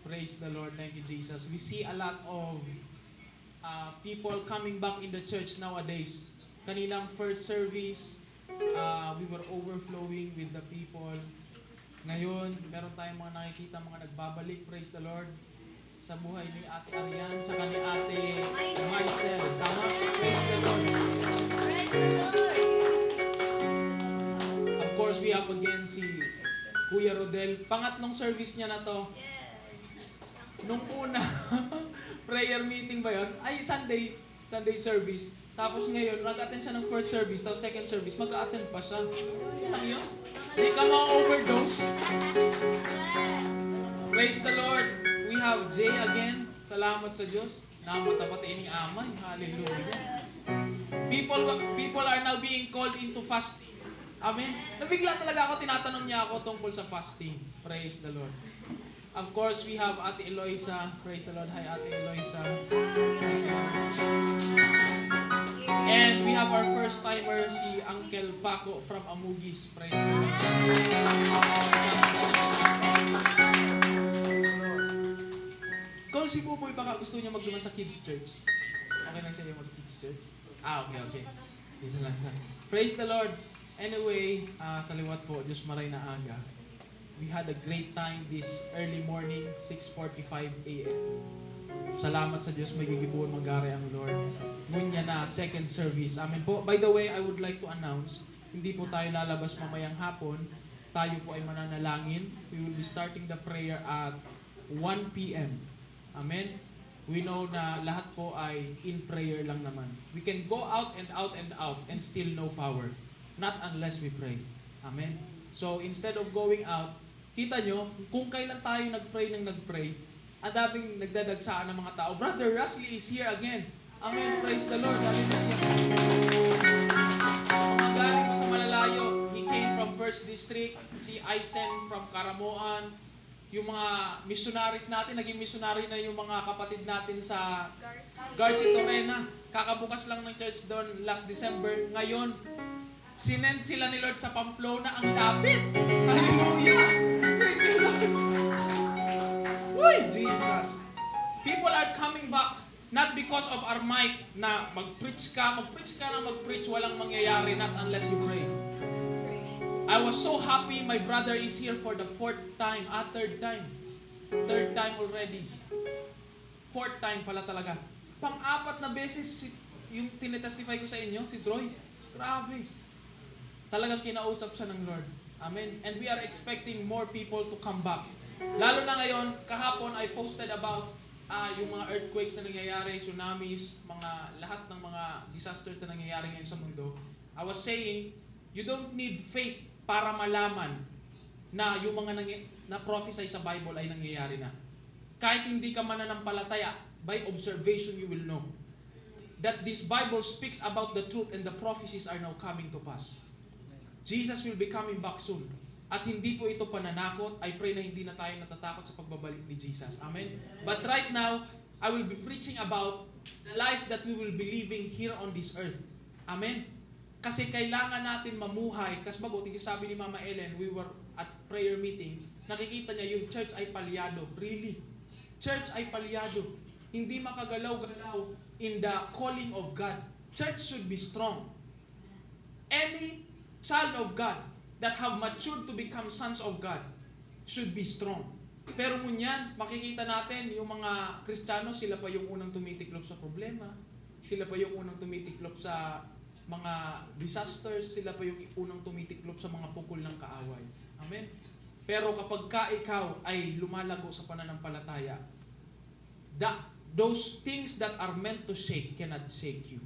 Praise the Lord. Thank you, Jesus. We see a lot of people coming back in the church nowadays. Kaninang first service, we were overflowing with the people. Ngayon, meron tayong mga nakikita, mga nagbabalik, praise the Lord, sa buhay ni Ate Arian, saka ni Ate Maisel. Tama? Praise the Lord. Praise the Lord. Of course, we have again si Kuya Rodel. Pangatlong service niya na to. Nung una, prayer meeting ba yun? Ay, Sunday service. Tapos ngayon, nag-attend siya ng first service, tapos second service, mag-attend pa siya. Ano yun? Hindi ka ma-overdose. Praise the Lord. We have Jay again. Salamat sa Diyos. Namatapatiin ni Amay. Hallelujah. People are now being called into fasting. Amen. Nabigla talaga ako, tinatanong niya ako tungkol sa fasting. Praise the Lord. Of course, we have Ate Eloisa. Praise the Lord. Hi, Ate Eloisa. And we have our first timer, si Uncle Paco from Amugis. Praise the Lord. Kung si Buboy baka gusto niya magluman sa kids church. Okay lang siya yung mag-kids church? Okay. Dito lang. Praise the Lord. Anyway, sa liwat po, Diyos maray na aga. We had a great time this early morning, 6:45 a.m. Salamat sa Diyos, may gigibuon magari ang Lord. Ngunya na, second service. Amen po. By the way, I would like to announce, hindi po tayo lalabas mamayang hapon. Tayo po ay mananalangin. We will be starting the prayer at 1 p.m. Amen. We know na lahat po ay in prayer lang naman. We can go out and still no power. Not unless we pray. Amen. So, instead of going out, kita nyo, kung kailan tayo nag-pray, ang daming nagdadagsaan ng mga tao. Brother Rusley is here again. Amen. Praise the Lord. Hallelujah. Mga galing pa sa malalayo, he came from First District, si Aisen from Karamoan, yung mga missionaries natin, naging missionary na yung mga kapatid natin sa Garchi Torena. Kakabukas lang ng church doon last December. Ngayon, sinend sila ni Lord sa Pamplona, ang lapit. Hallelujah! Thank you, Lord. Uy, Jesus! People are coming back not because of our might na mag-preach ka, walang mangyayari not unless you pray. I was so happy my brother is here for the third time already. Fourth time pala talaga. Pang-apat na beses yung tinetestify ko sa inyo, si Troy. Grabe. Talagang kinausap siya ng Lord. Amen. And we are expecting more people to come back. Lalo na ngayon, kahapon I posted about yung mga earthquakes na nangyayari, tsunamis, lahat ng mga disasters na nangyayari ngayon sa mundo. I was saying, you don't need faith para malaman na yung mga na-prophesy sa Bible ay nangyayari na. Kahit hindi ka mananampalataya, by observation you will know that this Bible speaks about the truth and the prophecies are now coming to pass. Jesus will be coming back soon. At hindi po ito pananakot. I pray na hindi na tayo natatakot sa pagbabalik ni Jesus. Amen? But right now, I will be preaching about the life that we will be living here on this earth. Amen? Kasi kailangan natin mamuhay. Kasi mabuti, sabi ni Mama Ellen, we were at prayer meeting, nakikita niya yung church ay palyado. Really? Church ay palyado. Hindi makagalaw-galaw in the calling of God. Church should be strong. Any child of God that have matured to become sons of God should be strong. Pero ngunyan, makikita natin yung mga Kristiyano, sila pa yung unang tumitiklop sa problema. Sila pa yung unang tumitiklop sa mga disasters. Sila pa yung unang tumitiklop sa mga pukol ng kaaway. Amen? Pero kapag ikaw ay lumalago sa pananampalataya, those things that are meant to shake cannot shake you.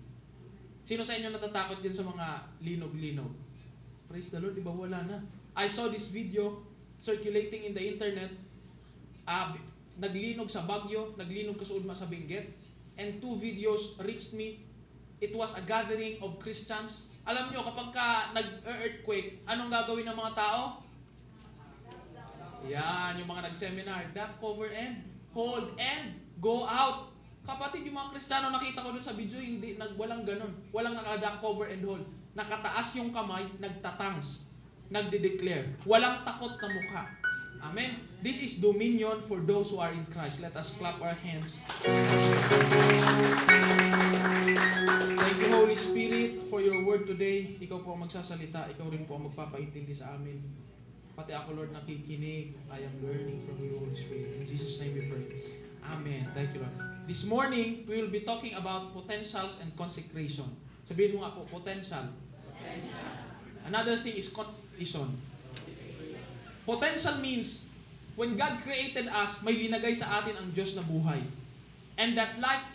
Sino sa inyo natatakot din sa mga linog-linog? Praise the Lord, di ba wala na? I saw this video circulating in the internet. Naglinog sa Baguio, naglinog kasuudma sa Benguet. And 2 videos reached me. It was a gathering of Christians. Alam nyo, kapag nag-earthquake, anong gagawin ng mga tao? Yan, yung mga nag-seminar. Duck, cover, and hold, and go out. Kapatid, yung mga Kristiyano, nakita ko dun sa video, walang ganun. Walang naka-duck, cover, and hold. Nakataas yung kamay, nagtatangs, nagde-declare. Walang takot na mukha. Amen. This is dominion for those who are in Christ. Let us clap our hands. Thank you, Holy Spirit, for your word today. Ikaw po ang magsasalita. Ikaw rin po ang magpapaintindi sa amin. Pati ako, Lord, nakikinig. I am learning from you, Holy Spirit. In Jesus' name we pray. Amen. Thank you, Lord. This morning, we will be talking about potentials and consecration. Sabihin mo nga po, potential. Another thing is consecration. Potential means, when God created us, may linagay sa atin ang Diyos na buhay. And that life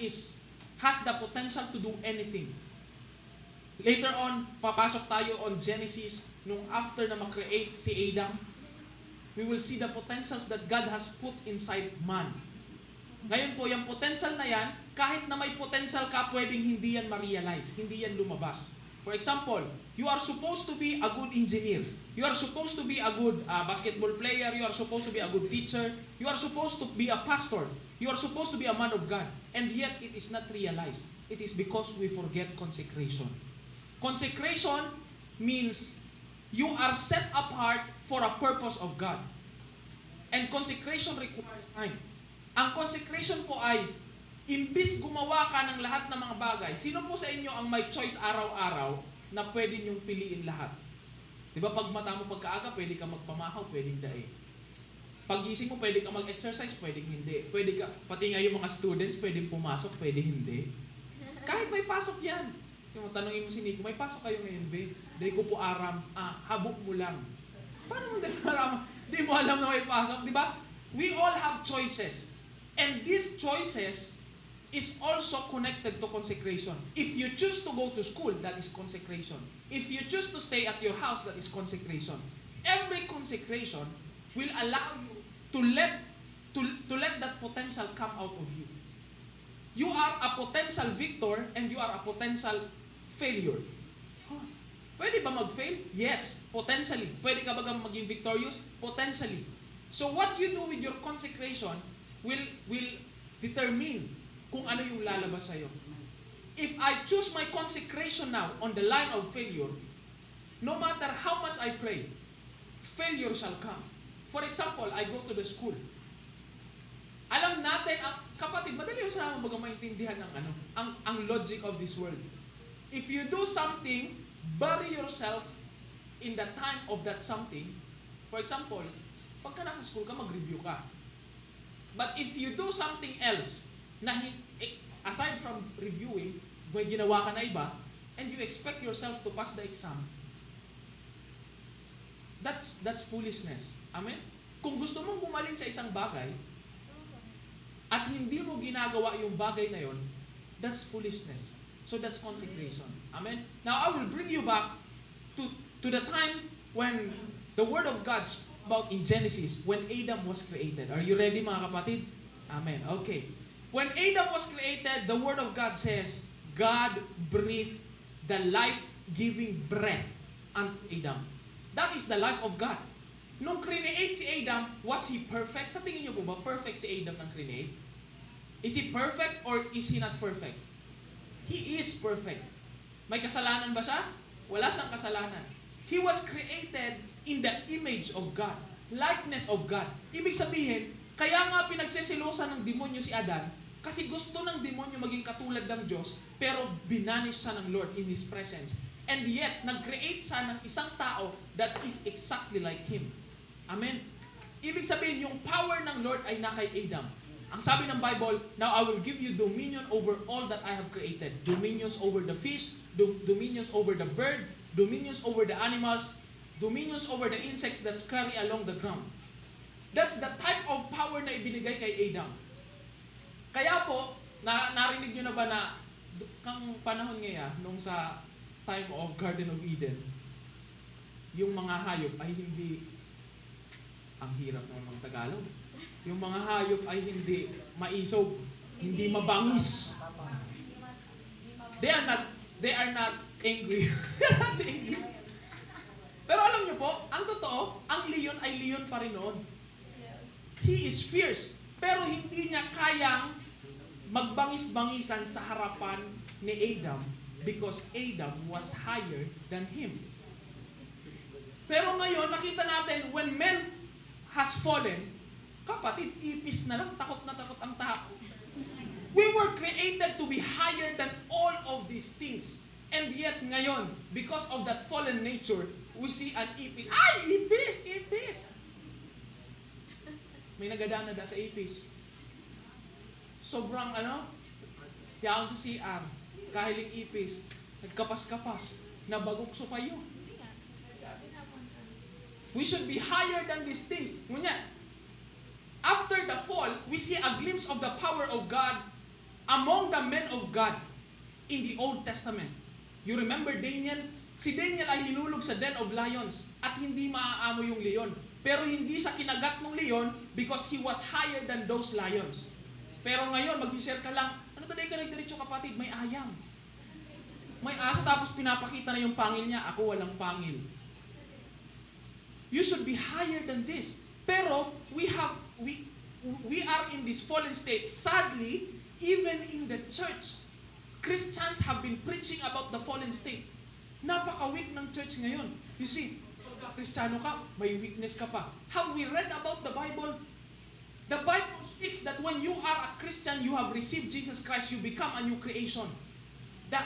has the potential to do anything. Later on, papasok tayo on Genesis, nung after na mag-create si Adam, we will see the potentials that God has put inside man. Ngayon po, yung potential na yan, kahit na may potential ka, pwedeng hindi yan ma-realize, hindi yan lumabas. For example, you are supposed to be a good engineer. You are supposed to be a good basketball player. You are supposed to be a good teacher. You are supposed to be a pastor. You are supposed to be a man of God. And yet, it is not realized. It is because we forget consecration. Consecration means you are set apart for a purpose of God. And consecration requires time. Ang consecration po ay, imbis gumawa ka ng lahat ng mga bagay, sino po sa inyo ang may choice araw-araw na pwede niyong piliin lahat? Di ba pag mata mo pagkaaga, pwede ka magpamahaw, pwedeng daig. Pag-gising mo, pwede ka mag-exercise, pwedeng hindi. Pwede ka, pati nga yung mga students, pwedeng pumasok, pwede hindi. Kahit may pasok yan. Yung tanongin mo si Nico, may pasok kayo ngayon, be? Di ko po aram, habok mo lang. Paano mo din aram? Di mo alam na may pasok, di ba? We all have choices. And these choices is also connected to consecration. If you choose to go to school, that is consecration. If you choose to stay at your house, that is consecration. Every consecration will allow you to let that potential come out of you. You are a potential victor and you are a potential failure. Pwede ba mag-fail? Yes, potentially. Pwede ka ba maging victorious? Potentially. So what you do with your consecration will determine kung ano yung lalabas sa'yo. If I choose my consecration now on the line of failure, no matter how much I pray, failure shall come. For example, I go to the school. Alam natin, kapatid, madali yung sa mga maintindihan ng ang logic of this world. If you do something, bury yourself in the time of that something. For example, pagka nasa school ka, mag-review ka. But if you do something else, na aside from reviewing, may ginawa ka na iba, and you expect yourself to pass the exam, that's foolishness. Amen? Kung gusto mong gumaling sa isang bagay, at hindi mo ginagawa yung bagay na yon, that's foolishness. So that's consecration. Amen? Now, I will bring you back to the time when the Word of God spoke about in Genesis, when Adam was created. Are you ready, mga kapatid? Amen. Okay. When Adam was created, the Word of God says, God breathed the life-giving breath unto Adam. That is the life of God. Nung create si Adam, was he perfect? Sa tingin niyo po ba, perfect si Adam nang create? Is he perfect or is he not perfect? He is perfect. May kasalanan ba siya? Wala siyang kasalanan. He was created in the image of God, likeness of God. Ibig sabihin, kaya nga pinagsisilosan ng demonyo si Adan, kasi gusto ng demonyo maging katulad ng Diyos, pero binanish siya ng Lord in His presence. And yet, nag-create siya ng isang tao that is exactly like Him. Amen? Ibig sabihin, yung power ng Lord ay na kay Adam. Ang sabi ng Bible, now I will give you dominion over all that I have created. Dominions over the fish, dominions over the bird, dominions over the animals, dominions over the insects that scurry along the ground. That's the type of power na ibinigay kay Adam. Kaya po, narinig nyo na ba na kang panahon ngayon, nung sa time of Garden of Eden, yung mga hayop ay hindi, ang hirap naman ng Tagalog, yung mga hayop ay hindi maisog, hindi mabangis. They are not angry. They're not angry. Pero alam nyo po, ang totoo, ang leon ay leon pa rin noon. He is fierce, pero hindi niya kayang magbangis-bangisan sa harapan ni Adam because Adam was higher than him. Pero ngayon, nakita natin, when men has fallen, kapatid, ipis na lang, takot na takot ang tao. We were created to be higher than all of these things. And yet ngayon, because of that fallen nature, we see an ipis. Ay, ipis! Ipis! May nagadana sa ipis. Sobrang tiyawag sa CR, kahiling ipis, nagkapas-kapas, nabagokso kayo. We should be higher than these things. Ngunyan, after the fall, we see a glimpse of the power of God among the men of God in the Old Testament. You remember Daniel? Si Daniel ay hinulog sa den of lions at hindi maaamo yung leon. Pero hindi siya kinagat ng leon because he was higher than those lions. Pero ngayon, mag-share ka lang, ano taday ka nagdiretso kapatid? May ayam. May asa tapos pinapakita na yung pangil niya. Ako walang pangil. You should be higher than this. Pero we are in this fallen state. Sadly, even in the church, Christians have been preaching about the fallen state. Napaka-weak ng church ngayon. You see, pagka Kristiyano ka, may weakness ka pa. Have we read about the Bible? The Bible speaks that when you are a Christian, you have received Jesus Christ, you become a new creation. The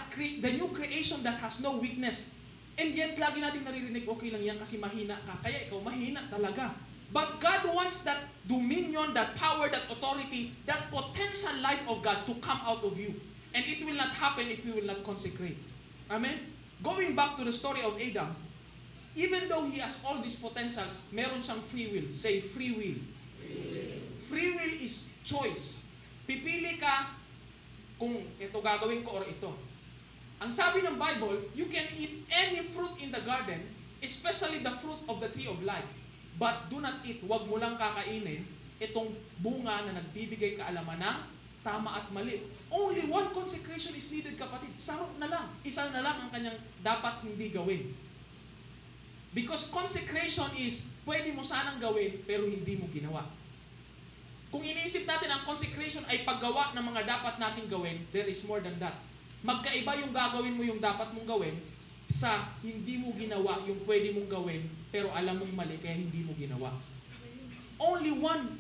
new creation that has no weakness. And yet, lagi natin naririnig, okay lang yan kasi mahina ka. Kaya ikaw, mahina talaga. But God wants that dominion, that power, that authority, that potential life of God to come out of you. And it will not happen if you will not consecrate. Amen? Going back to the story of Adam, even though he has all these potentials, meron siyang free will. Say, free will. Free will is choice. Pipili ka kung ito gagawin ko or ito. Ang sabi ng Bible, you can eat any fruit in the garden, especially the fruit of the tree of life. But do not eat, wag mo lang kakainin itong bunga na nagbibigay kaalaman ng tama at mali. Only one consecration is needed, kapatid. Sarap na lang. Isa na lang ang kanyang dapat hindi gawin. Because consecration is, pwede mo sanang gawin, pero hindi mo ginawa. Kung iniisip natin ang consecration ay paggawa ng mga dapat nating gawin, there is more than that. Magkaiba yung gagawin mo yung dapat mong gawin sa hindi mo ginawa yung pwede mong gawin pero alam mong mali kaya hindi mo ginawa. Only one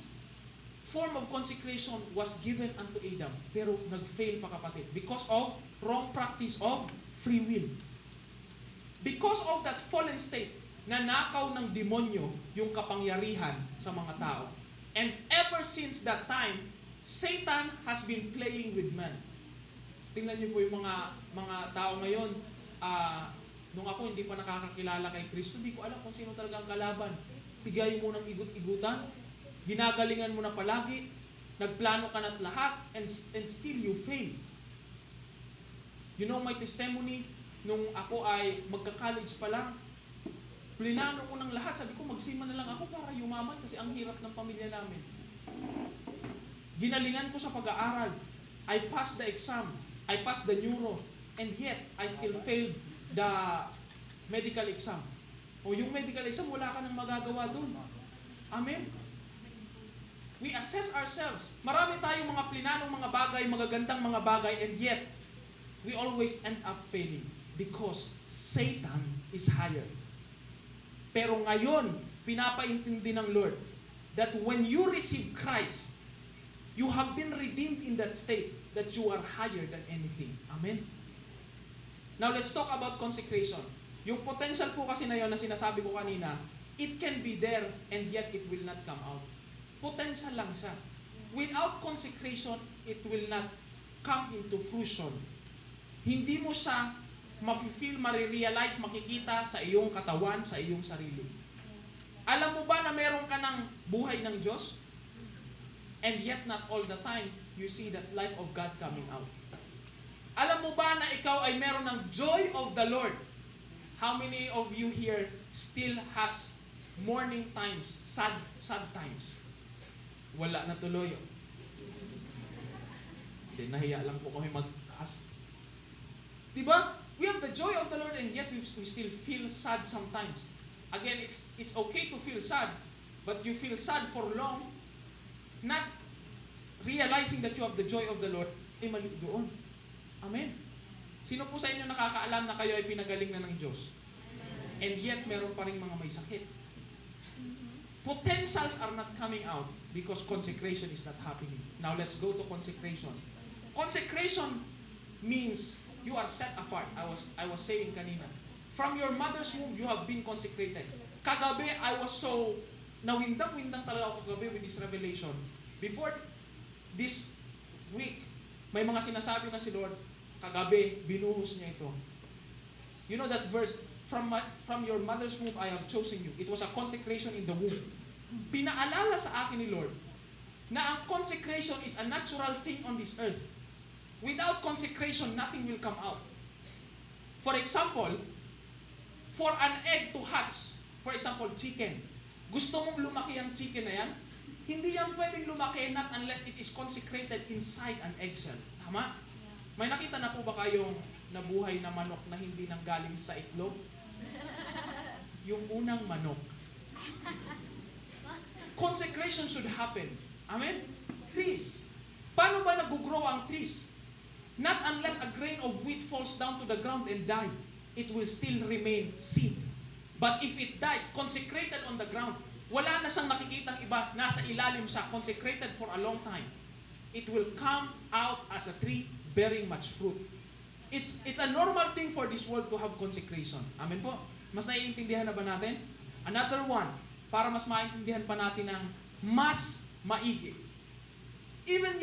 form of consecration was given unto Adam pero nag-fail pa, kapatid, because of wrong practice of free will. Because of that fallen state, nanakaw ng demonyo yung kapangyarihan sa mga tao. And ever since that time, Satan has been playing with man. Tingnan niyo po yung mga tao ngayon, nung ako hindi pa nakakakilala kay Kristo, hindi ko alam kung sino talaga ang kalaban. Tigay mo ng igut-igutan, ginagalingan mo na palagi, nagplano ka na't lahat, and still you fail. You know my testimony, nung ako ay magka-college pa lang, plinano ko ng lahat, sabi ko magsima na lang ako para yumaman kasi ang hirap ng pamilya namin. Ginalingan ko sa pag-aaral, I passed the exam, I passed the neuro, and yet, I still failed the medical exam. O yung medical exam, wala ka nang magagawa dun. Amen? We assess ourselves. Marami tayong mga plinanong mga bagay, magagandang mga bagay, and yet, we always end up failing because Satan is higher. Pero ngayon, pinapaintindi ng Lord that when you receive Christ, you have been redeemed in that state that you are higher than anything. Amen? Now, let's talk about consecration. Yung potential po kasi na yun na sinasabi ko kanina, it can be there and yet it will not come out. Potential lang siya. Without consecration, it will not come into fruition. Hindi mo siya ma-feel, ma-realize, makikita sa iyong katawan, sa iyong sarili. Alam mo ba na meron ka ng buhay ng Diyos? And yet not all the time, you see that life of God coming out. Alam mo ba na ikaw ay meron ng joy of the Lord? How many of you here still has mourning times, sad times? Wala na tuloy. Hindi, nahiya lang po kami mag-taas. Diba? We have the joy of the Lord and yet we still feel sad sometimes. Again, it's okay to feel sad, but you feel sad for long, not realizing that you have the joy of the Lord, mali doon. Amen. Sino po sa inyo nakakaalam na kayo ay pinagaling na ng Diyos? And yet, meron pa rin mga may sakit. Potentials are not coming out because consecration is not happening. Now let's go to consecration. Consecration means you are set apart. I was saying kanina. From your mother's womb, you have been consecrated. Kagabi, I was so nawindang-windang talaga ako kagabi with this revelation. Before this week, may mga sinasabi na si Lord, kagabi, binuhos niya ito. You know that verse, from your mother's womb, I have chosen you. It was a consecration in the womb. Pinaalala sa akin ni Lord na ang consecration is a natural thing on this earth. Without consecration, nothing will come out. For example, for an egg to hatch, for example, chicken. Gusto mong lumaki ang chicken na yan? Hindi yan pwedeng lumaki not unless it is consecrated inside an eggshell. Tama? May nakita na po ba kayong nabuhay na manok na hindi nanggaling sa itlog? Yung unang manok. Consecration should happen. Amen? Trees. Paano ba nag-grow ang trees? Not unless a grain of wheat falls down to the ground and die, it will still remain seed. But if it dies, consecrated on the ground, wala na siyang nakikitang iba, nasa ilalim siya, consecrated for a long time, it will come out as a tree bearing much fruit. It's a normal thing for this world to have consecration. Amen po? Mas naiintindihan na ba natin? Another one, para mas maintindihan pa natin ng mas maigi. Even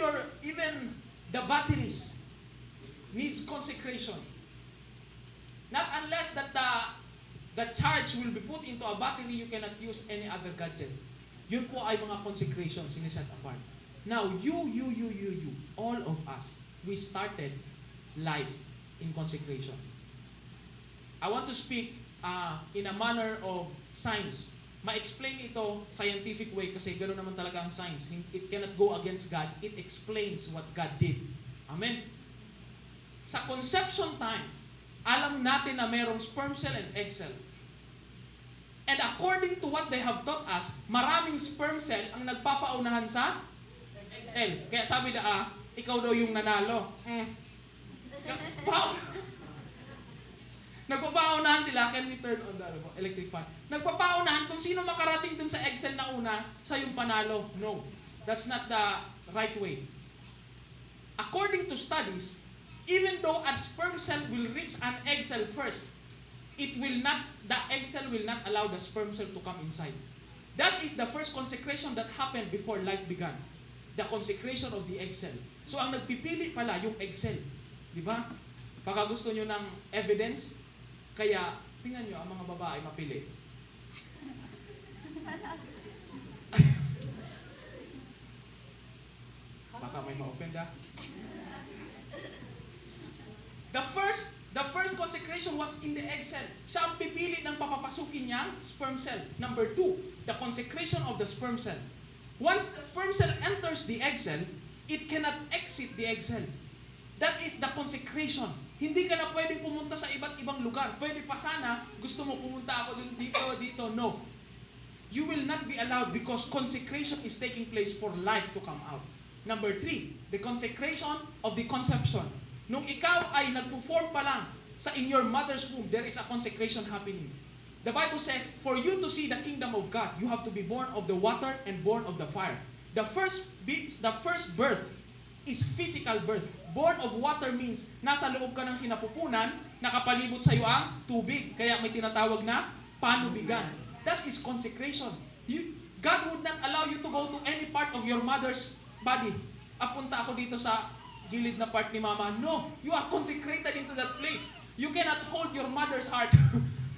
the batteries needs consecration. Not unless that the charge will be put into a battery, you cannot use any other gadget. Yun po ay mga consecration siniset apart. Now, you, all of us, we started life in consecration. I want to speak in a manner of science. Ma-explain ito scientific way kasi gano'n naman talaga ang science. It cannot go against God. It explains what God did. Amen? Sa conception time, alam natin na mayroong sperm cell and egg cell. And according to what they have taught us, maraming sperm cell ang nagpapaunahan sa egg cell. Kaya sabi na, ikaw daw yung nanalo. Nagpapaunahan sila, can we turn on the electric fan? Nagpapaunahan kung sino makarating dun sa egg cell na una, siya yung panalo. No, that's not the right way. According to studies, even though a sperm cell will reach an egg cell first, the egg cell will not allow the sperm cell to come inside. That is the first consecration that happened before life began. The consecration of the egg cell. So ang nagpipili pala yung egg cell. Di ba? Baka gusto nyo ng evidence, kaya tingnan nyo ang mga babae mapili. Baka may ma-offend ah. The first consecration was in the egg cell. Siya ang pipili ng papapasukin niyang sperm cell. Number 2, the consecration of the sperm cell. Once the sperm cell enters the egg cell, it cannot exit the egg cell. That is the consecration. Hindi ka na pwedeng pumunta sa iba't ibang lugar. Pwede pa sana, gusto mo pumunta ako dito. No. You will not be allowed because consecration is taking place for life to come out. Number 3, the consecration of the conception. Nung ikaw ay nagpo-form pa lang in your mother's womb, there is a consecration happening. The Bible says, for you to see the kingdom of God, you have to be born of the water and born of the fire. The first birth is physical birth. Born of water means nasa loob ka ng sinapupunan, nakapalibot sa iyo ang tubig. Kaya may tinatawag na panubigan. That is consecration. God would not allow you to go to any part of your mother's body. Apunta ako dito sa gilid na part ni mama. No, you are consecrated into that place. You cannot hold your mother's heart.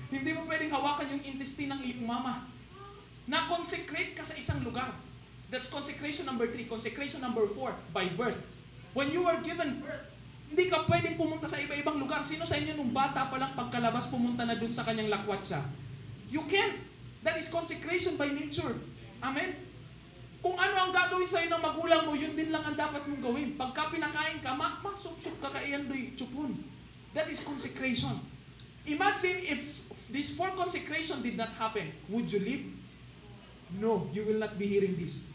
Hindi mo pwedeng hawakan yung intestine ng iyong mama. Na-consecrate ka sa isang lugar. That's consecration number 3. Consecration number 4, by birth. When you were given birth, hindi ka pwedeng pumunta sa iba-ibang lugar. Sino sa inyo nung bata pa lang pagkalabas pumunta na dun sa kanyang lakwatsa? You can't. That is consecration by nature. Amen? Kung ano ang gagawin sa'yo ng magulang mo, yun din lang ang dapat mong gawin. Pagka pinakain ka, masup-sup ka kaiyan do'y chupon. That is consecration. Imagine if this 4 consecration did not happen, would you live? No, you will not be hearing this.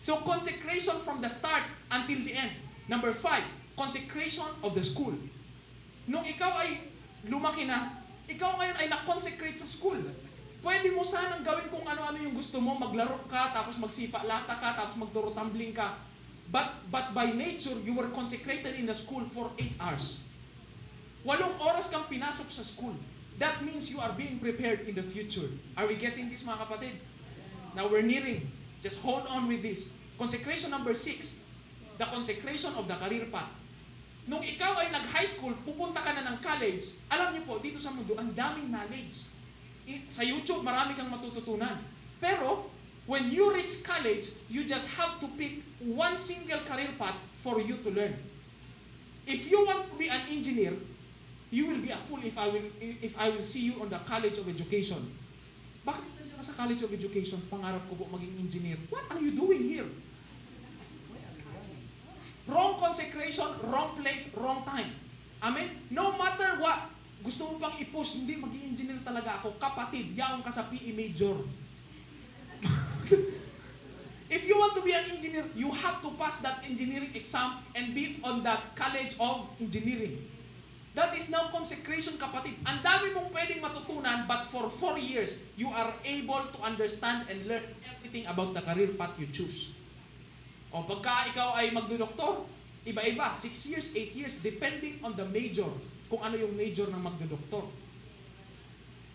So consecration from the start until the end. Number 5, consecration of the school. Nung ikaw ay lumaki na, ikaw ngayon ay na-consecrate sa school. Pwede mo sanang gawin kung ano-ano yung gusto mo, maglaro ka, tapos magsipa lata ka, tapos magturo tumbling ka. But by nature, you were consecrated in the school for 8 hours. 8 oras kang pinasok sa school. That means you are being prepared in the future. Are we getting this, mga kapatid? Now we're nearing. Just hold on with this. Consecration number 6, the consecration of the career path. Nung ikaw ay nag-high school, pupunta ka na ng college, alam niyo po, dito sa mundo, ang daming knowledge. Sa YouTube, marami kang matututunan. Pero, when you reach college, you just have to pick one single career path for you to learn. If you want to be an engineer, you will be a fool if I will see you on the College of Education. Bakit nandiyan ka sa College of Education? Pangarap ko po maging engineer. What are you doing here? Wrong consecration, wrong place, wrong time. Amen? No matter what, gusto mo pang i-push, hindi maging engineer talaga ako. Kapatid, yaong ka sa PE major. If you want to be an engineer, you have to pass that engineering exam and be on that College of Engineering. That is now consecration, kapatid. Ang dami mong pwedeng matutunan, but for 4 years, you are able to understand and learn everything about the career path you choose. O pagka ikaw ay magdodoktor, iba-iba, 6 years, 8 years, depending on the major, kung ano yung major ng magdodoktor.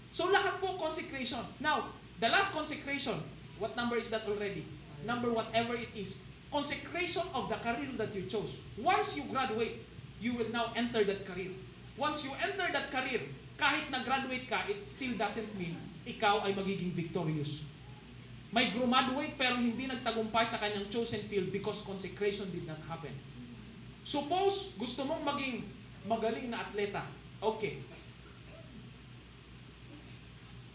So lahat po consecration. Now, the last consecration, what number is that already? Number whatever it is. Consecration of the career that you chose. Once you graduate, you will now enter that career. Once you enter that career, kahit na-graduate ka, it still doesn't mean ikaw ay magiging victorious. May graduate pero hindi nagtagumpay sa kanyang chosen field because consecration did not happen. Suppose gusto mong maging magaling na atleta. Okay.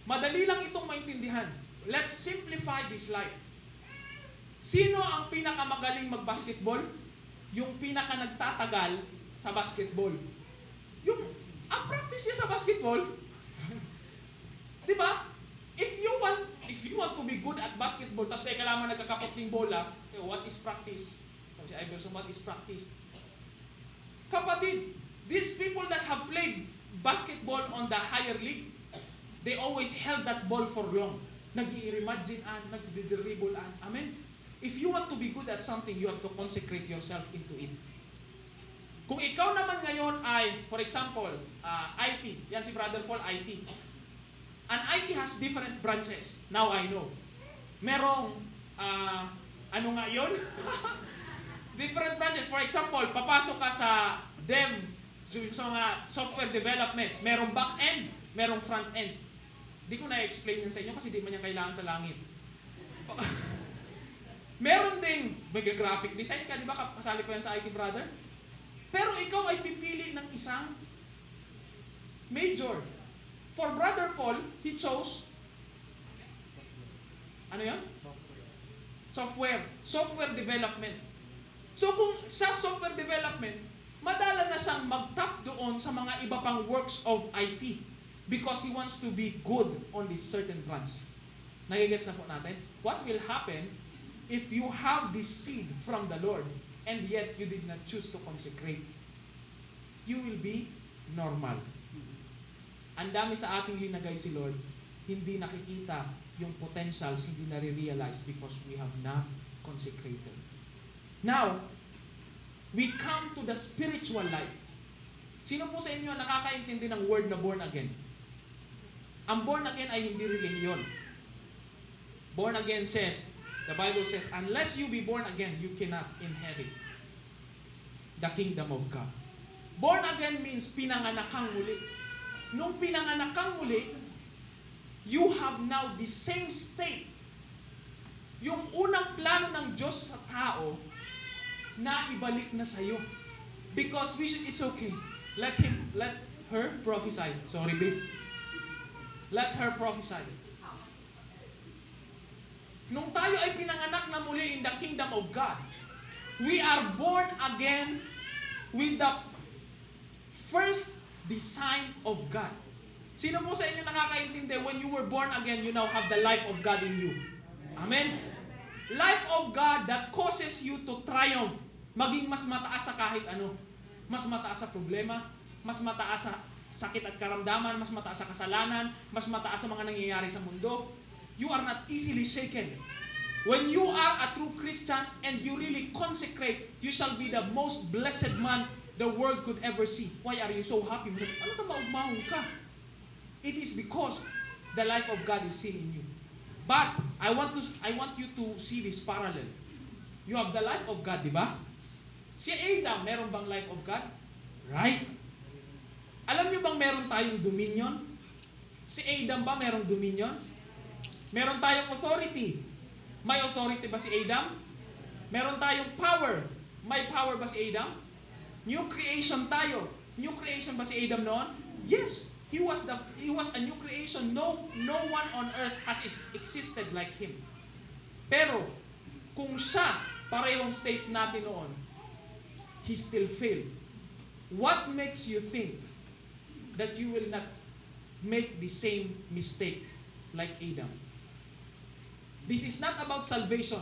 Madali lang itong maintindihan. Let's simplify this life. Sino ang pinakamagaling mag-basketball? Yung pinaka nagtatagal sa basketball. Ang practice niya sa basketball, di ba? If you want to be good at basketball, tapos teka lamang nagkakapot ng bola, what is practice? Sabi si Iverson, what is practice? Kapatid, these people that have played basketball on the higher league, they always held that ball for long. Nag-i-imagine-an, nag-dribble-an. Amen? If you want to be good at something, you have to consecrate yourself into it. Kung ikaw naman ngayon ay, for example, IT, yan si Brother Paul, IT. An IT has different branches. Now I know. Merong, ano nga yun? Different branches. For example, papasok ka sa dev, sa mga software development. Merong back-end, merong front-end. Hindi ko na-explain yun sa inyo kasi di man yan kailangan sa langit. Meron ding graphic design ka, di ba? Kasali ko yan sa IT, brother. Pero ikaw ay pipili ng isang major. For Brother Paul, he chose, ano yan? Software development. So kung sa software development, madala na siyang mag-tap doon sa mga iba pang works of IT because he wants to be good on this certain branch. Nagigets na po natin? What will happen if you have this seed from the Lord and yet you did not choose to consecrate? You will be normal. Ang dami sa ating linagay si Lord, hindi nakikita yung potentials, hindi nare-realize because we have not consecrated. Now, we come to the spiritual life. Sino po sa inyo nakakaintindi ng word na born again? Ang born again ay hindi relihiyon. Born again says, the Bible says, unless you be born again, you cannot inherit the kingdom of God. Born again means pinanganak kang muli. Nung pinanganak kang muli, you have now the same state. Yung unang plano ng Diyos sa tao, na ibalik na sa'yo. Because it's okay. Let her prophesy. Sorry, babe. Let her prophesy. Nung tayo ay pinanganak na muli in the kingdom of God, we are born again with the first design of God. Sino po sa inyo nakakaintindi, when you were born again, you now have the life of God in you? Amen? Life of God that causes you to triumph, maging mas mataas sa kahit ano. Mas mataas sa problema, mas mataas sa sakit at karamdaman, mas mataas sa kasalanan, mas mataas sa mga nangyayari sa mundo, you are not easily shaken. When you are a true Christian and you really consecrate, you shall be the most blessed man the world could ever see. Why are you so happy? Ano ka maugmahon ka? It is because the life of God is seen in you. But I want you to see this parallel. You have the life of God, di ba? Si Adam, meron bang life of God? Right. Alam niyo bang meron tayong dominion? Si Adam ba merong dominion? Meron tayong authority. May authority ba si Adam? Meron tayong power. May power ba si Adam? New creation tayo. New creation ba si Adam noon? Yes. He was a new creation. No one on earth has existed like him. Pero kung siya, parehong state natin noon, he still failed. What makes you think that you will not make the same mistake like Adam? This is not about salvation.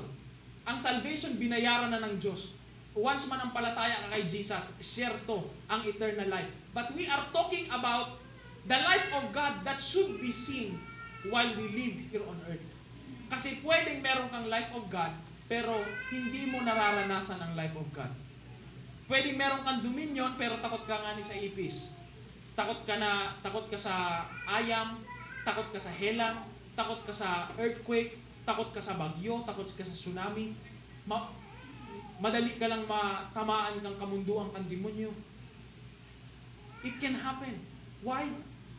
Ang salvation, binayaran na ng Diyos. Once manampalataya ka kay Jesus, share to ang eternal life. But we are talking about the life of God that should be seen while we live here on earth. Kasi pwedeng meron kang life of God, pero hindi mo nararanasan ang life of God. Pwedeng meron kang dominion, pero takot ka nga ni sa ipis. Takot ka sa ayam, takot ka sa helang, takot ka sa earthquake, takot ka sa bagyo, takot ka sa tsunami. Madali ka lang matamaan kang kamunduan kang demonyo. It can happen. Why?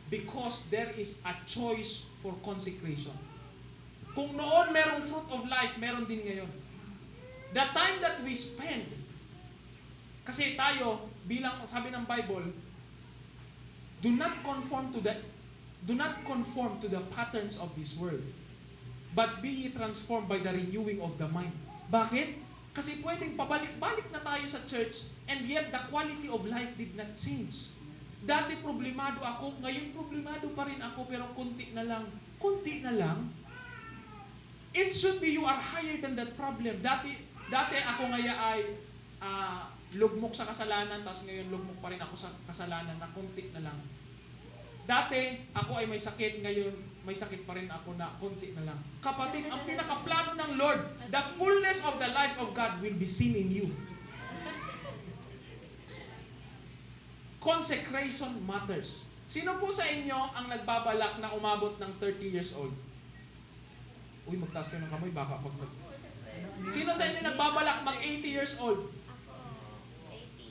Because there is a choice for consecration. Kung noon merong fruit of life, meron din ngayon. The time that we spend, kasi tayo, bilang sabi ng Bible, do not conform to the patterns of this world, but be ye transformed by the renewing of the mind. Bakit? Kasi pwedeng pabalik-balik na tayo sa church, and yet the quality of life did not change. Dati problemado ako, ngayon problemado pa rin ako, pero konti na lang. Konti na lang. It should be you are higher than that problem. Dati ako ngayon ay lugmok sa kasalanan, tapos ngayon lugmok pa rin ako sa kasalanan na konti na lang. Dati ako ay may sakit, ngayon may sakit pa rin ako na konti na lang. Kapatid, ang pinakaplano ng Lord, the fullness of the life of God will be seen in you. Consecration matters. Sino po sa inyo ang nagbabalak na umabot ng 30 years old? Uy, magtaas kayo ng kamay, baka Sino sa inyo nagbabalak mag 80 years old?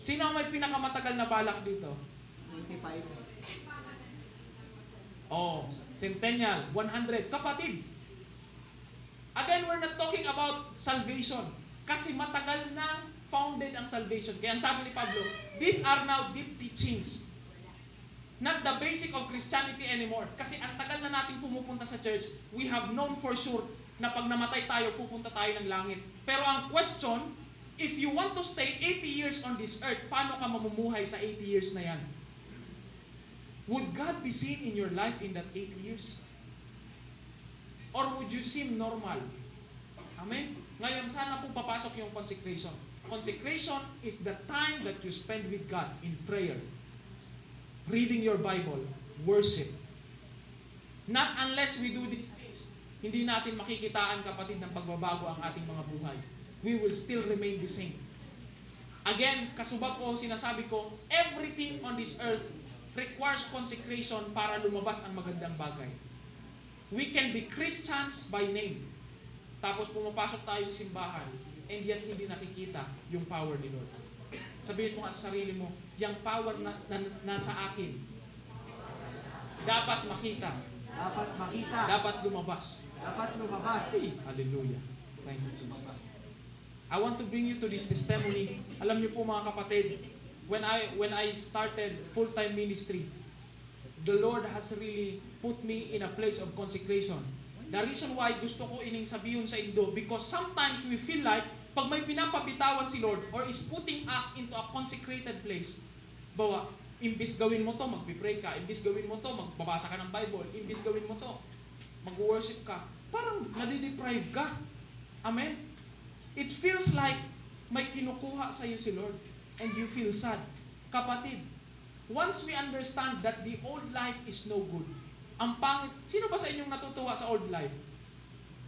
Sino ang may pinakamatagal na balak dito? 25. Oh, centennial, 100. Kapatid, again, we're not talking about salvation. Kasi matagal na founded ang salvation. Kaya ang sabi ni Pablo, these are now deep teachings. Not the basic of Christianity anymore. Kasi ang tagal na natin pumupunta sa church, we have known for sure na pag namatay tayo, pupunta tayo ng langit. Pero ang question, if you want to stay 80 years on this earth, paano ka mamumuhay sa 80 years na yan? Would God be seen in your life in that 80 years? Or would you seem normal? Amen? Ngayon, sana po papasok yung consecration. Consecration is the time that you spend with God in prayer, reading your Bible, worship. Not unless we do these things, hindi natin makikitaan, kapatid, ng pagbabago ang ating mga buhay. We will still remain the same. Again, kasubag ko, sinasabi ko, everything on this earth requires consecration para lumabas ang magandang bagay. We can be Christians by name. Tapos pumapasok tayo sa simbahan, and yet hindi nakikita yung power ni Lord. Sabihin mo sa sarili mo, yung power na nasa akin, dapat makita. Dapat makita. Dapat lumabas. Dapat lumabas. Hey, hallelujah. Thank you, Jesus. I want to bring you to this testimony. Alam niyo po mga kapatid, when I started full-time ministry, the Lord has really put me in a place of consecration. The reason why gusto ko ining sabihin sa Indo, because sometimes we feel like pag may pinapabitawan si Lord or is putting us into a consecrated place, bawa, imbis gawin mo to, magpipray ka, imbis gawin mo to, magbabasa ka ng Bible, imbis gawin mo to, mag-worship ka, parang nadideprive ka. Amen? It feels like may kinukuha sa iyo si Lord and you feel sad. Kapatid, once we understand that the old life is no good, ang pangit, sino ba sa inyong natutuwa sa old life?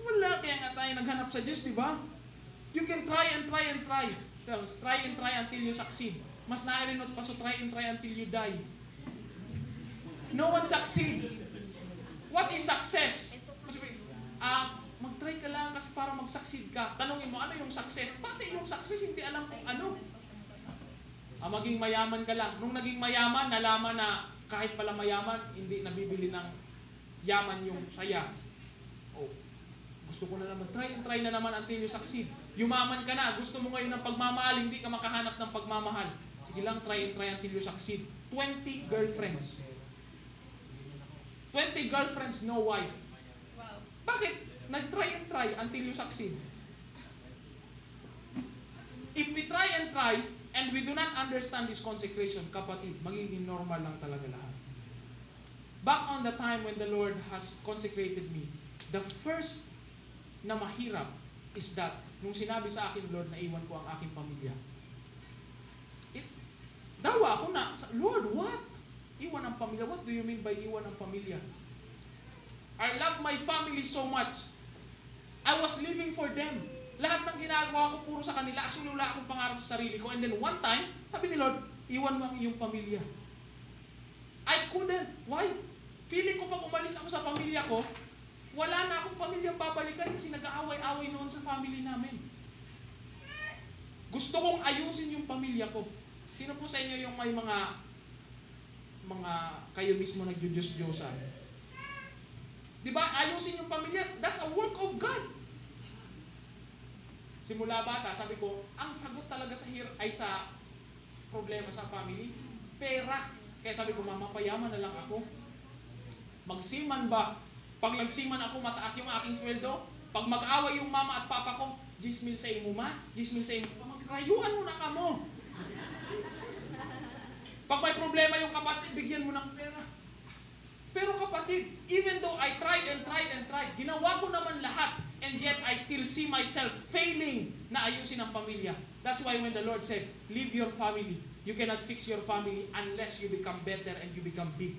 Wala, kaya nga tayo naghanap sa Diyos, di ba? You can try and try and try. Try and try until you succeed. Mas nairinot pa so try and try until you die. No one succeeds. What is success? Mag-try ka lang kasi para mag-succeed ka. Tanungin mo, ano yung success? Pati yung success, hindi alam kung ano. Maging mayaman ka lang. Nung naging mayaman, nalaman na kahit pala mayaman, hindi nabibili ng yaman yung saya. Oh, gusto ko na naman, try and try na naman until you succeed. Yumaman ka na, gusto mo ngayon ng pagmamahal, hindi ka makahanap ng pagmamahal. Sige lang, try and try until you succeed. 20 girlfriends. 20 girlfriends, no wife. Bakit? Nag-try and try until you succeed. If we try and try, and we do not understand this consecration, kapatid, magiging normal lang talaga lahat. Back on the time when the Lord has consecrated me, the first na mahirap is that, nung sinabi sa akin, Lord, na iwan ko ang aking pamilya. Dawa ako na, Lord, what? Iwan ang pamilya? What do you mean by iwan ang pamilya? I love my family so much. I was living for them. Lahat ng ginagawa ko puro sa kanila. Actually, wala akong pangarap sa sarili ko. And then one time, sabi ni Lord, iwan mo ang iyong pamilya. I couldn't. Why? Feeling ko pag umalis ako sa pamilya ko, wala na akong pamilyang babalikan kasi nag-aaway-away noon sa family namin. Gusto kong ayusin yung pamilya ko. Sino po sa inyo yung may mga kayo mismo nagjudyos-diyosan? Diba? Ayusin yung pamilya. That's a work of God. Simula bata, sabi ko, ang sagot talaga ay sa problema sa family, pera. Kaya sabi ko, mama, payaman na lang ako. Magsiman ba? Pag nagsiman ako, mataas yung aking sweldo. Pag mag-away yung mama at papa ko, 10,000 sa imo ma, 10,000 sa imo. Magrayuan mo na ka mo. Pag may problema yung kapatid, bigyan mo ng pera. Pero kapatid, even though I tried and tried and tried, ginawa ko naman lahat, and yet I still see myself failing na ayusin ang pamilya. That's why when the Lord said, leave your family, you cannot fix your family unless you become better and you become big.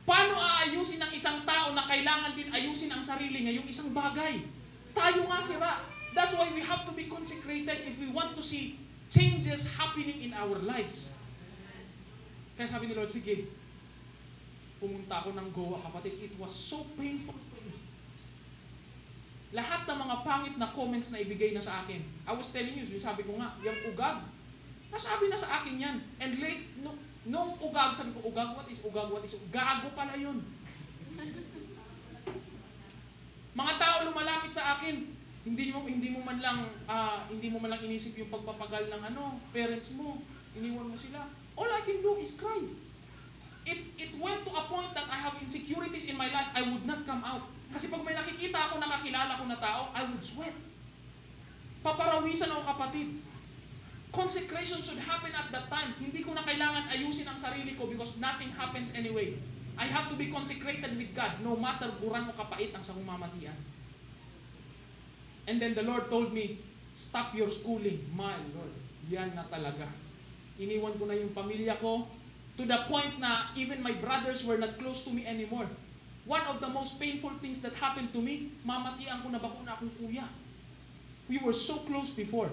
Paano aayusin ng isang tao na kailangan din ayusin ang sarili niya, yung isang bagay? Tayo nga sira. That's why we have to be consecrated if we want to see changes happening in our lives. Kaya sabi ni Lord, sige, pumunta ako ng Goa, kapatid. It was so painful for me. Lahat ng mga pangit na comments na ibigay na sa akin. I was telling you, sabi ko nga, yung ugag. Nasabi na sa akin yan. And late, nung ugag, sabi ko, ugag, what is ugag, what is ugag? Gago pala yun. Mga tao lumalapit sa akin, hindi mo man lang inisip yung pagpapagal ng parents mo, iniwan mo sila. All I can do is cry. It went to a point that I have insecurities in my life, I would not come out. Kasi pag may nakikita ako, nakakilala ko na tao, I would sweat. Paparawisan ako, kapatid. Consecration should happen at that time. Hindi ko na kailangan ayusin ang sarili ko because nothing happens anyway. I have to be consecrated with God no matter buran o kapait ang sa mamatian. And then the Lord told me, stop your schooling. My Lord, yan na talaga. Iniwan ko na yung pamilya ko to the point na even my brothers were not close to me anymore. One of the most painful things that happened to me, mamatian ko na bakuna akong kuya. We were so close before.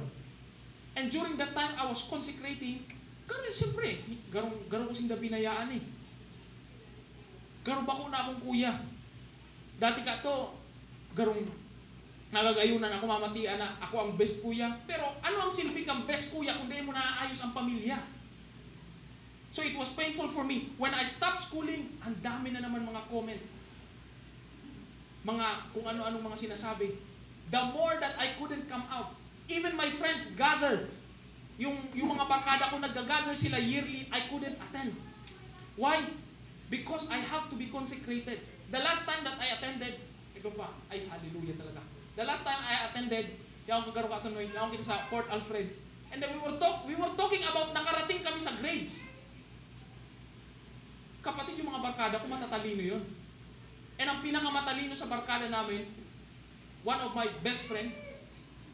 And during that time, I was consecrating. Siyempre, garong ko sinda binayaan eh. Garong bako na akong kuya. Dati ka to, garong nagagayunan ako, mamatian na ako ang best kuya. Pero ano ang silbi kang best kuya kung di mo naaayos ang pamilya? So it was painful for me. When I stopped schooling, ang dami na naman mga comment. Mga kung ano-anong mga sinasabi. The more that I couldn't come out, even my friends gathered. Yung mga barkada ko nag-gather sila yearly, I couldn't attend. Why? Because I have to be consecrated. The last time that I attended, ito pa, ay hallelujah talaga. The last time I attended, yung kagaro ka ito, yung kita sa Port Alfred. And then we were talking about nakarating kami sa grades. Kapatid, yung mga barkada ko, matatalino yun. And ang pinakamatalino sa barkada namin, one of my best friend,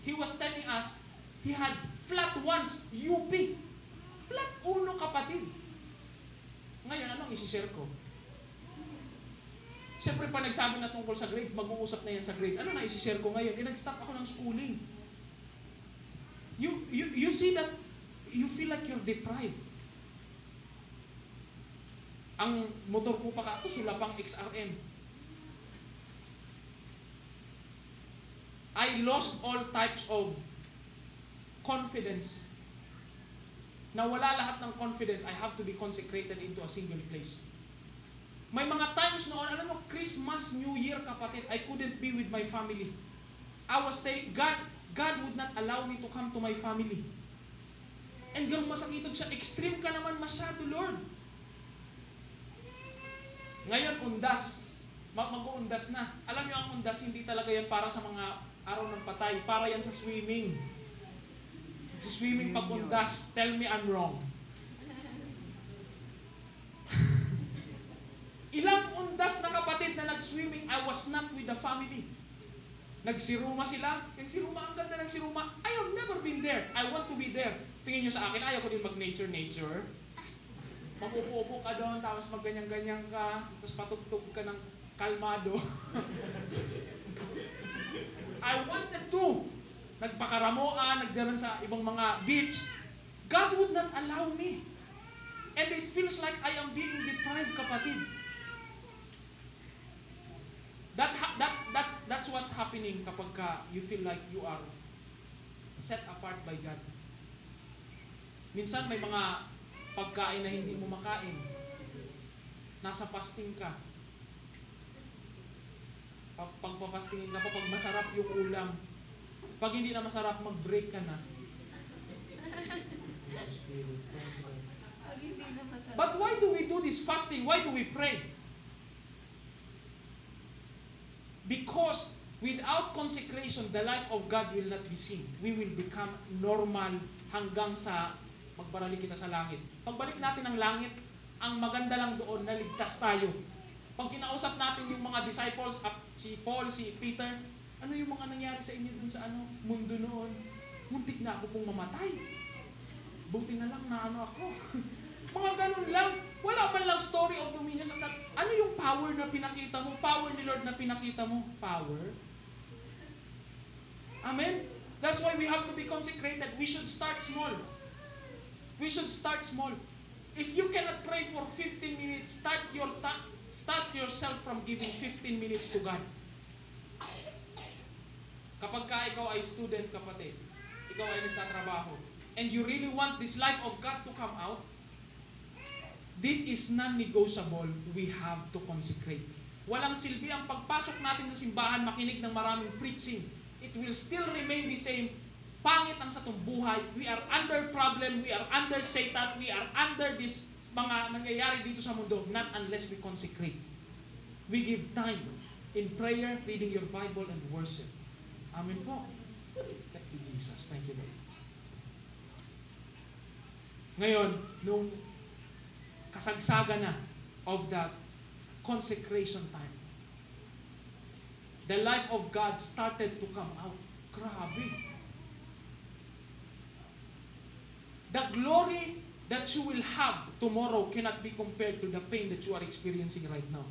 he was telling us, he had flat ones, UP. Flat uno, kapatid. Ngayon, anong isi-share ko? Siyempre, pa nagsabi na tungkol sa grades, mag-uusap na yan sa grades. Ano na isi-share ko ngayon? Nag-stop ako ng schooling. You see that, you feel like you're deprived. Ang motor ko pa ka, ito, sulapang XRM. I lost all types of confidence. Nawala lahat ng confidence. I have to be consecrated into a single place. May mga times noon, alam mo, Christmas, New Year, kapatid, I couldn't be with my family. I was staying, God would not allow me to come to my family. And ganun masakitog siya, extreme ka naman masyado, Lord. Ngayon, undas. Mag-uundas na. Alam niyo, ang undas, hindi talaga yan para sa mga araw ng patay. Para yan sa swimming. Sa swimming pag undas, tell me I'm wrong. Ilang undas na kapatid na nag-swimming, I was not with the family. Nagsiruma sila. Nagsiruma, ang ganda ng siruma. I have never been there. I want to be there. Tingin nyo sa akin, ayaw ko din mag-nature. Mapupupo ka doon, tapos magganyan-ganyan ka, tapos patugtog ka ng kalmado. I wanted to. Nagpakaramoan, nagdaran sa ibang mga beach. God would not allow me. And it feels like I am being deprived, kapatid. That's what's happening kapag you feel like you are set apart by God. Minsan may mga pagkain na hindi mo makain. Nasa fasting ka. Pagpapastingin ka pa, pag masarap yung ulam. Pag hindi na masarap, mag-break ka na. But why do we do this fasting? Why do we pray? Because without consecration, the life of God will not be seen. We will become normal hanggang sa magbalik kita sa langit. Pagbalik natin ng langit, ang maganda lang doon, naligtas tayo. Pag kinausap natin yung mga disciples, si Paul, si Peter, ano yung mga nangyari sa inyo dun sa mundo noon? Muntik na ako pong mamatay. Buti na lang na ako. Mga ganun lang. Wala man lang story of dominion. Ano yung power na pinakita mo? Power ni Lord na pinakita mo? Power? Amen? That's why we have to be consecrated. We should start small. We should start small. If you cannot pray for 15 minutes, start yourself from giving 15 minutes to God. Kapag ikaw ay student, kapatid, ikaw ay nagtatrabaho, and you really want this life of God to come out, this is non-negotiable. We have to consecrate. Walang silbi ang pagpasok natin sa simbahan, makinig ng maraming preaching. It will still remain the same. Pangit ang sa itong buhay. We are under problem. We are under Satan. We are under this mga nangyayari dito sa mundo. Not unless we consecrate. We give time in prayer, reading your Bible, and worship. Amen po. Thank you, Jesus. Thank you, Lord. Ngayon, nung kasagsaga na of that consecration time, the life of God started to come out. Grabe. The glory that you will have tomorrow cannot be compared to the pain that you are experiencing right now.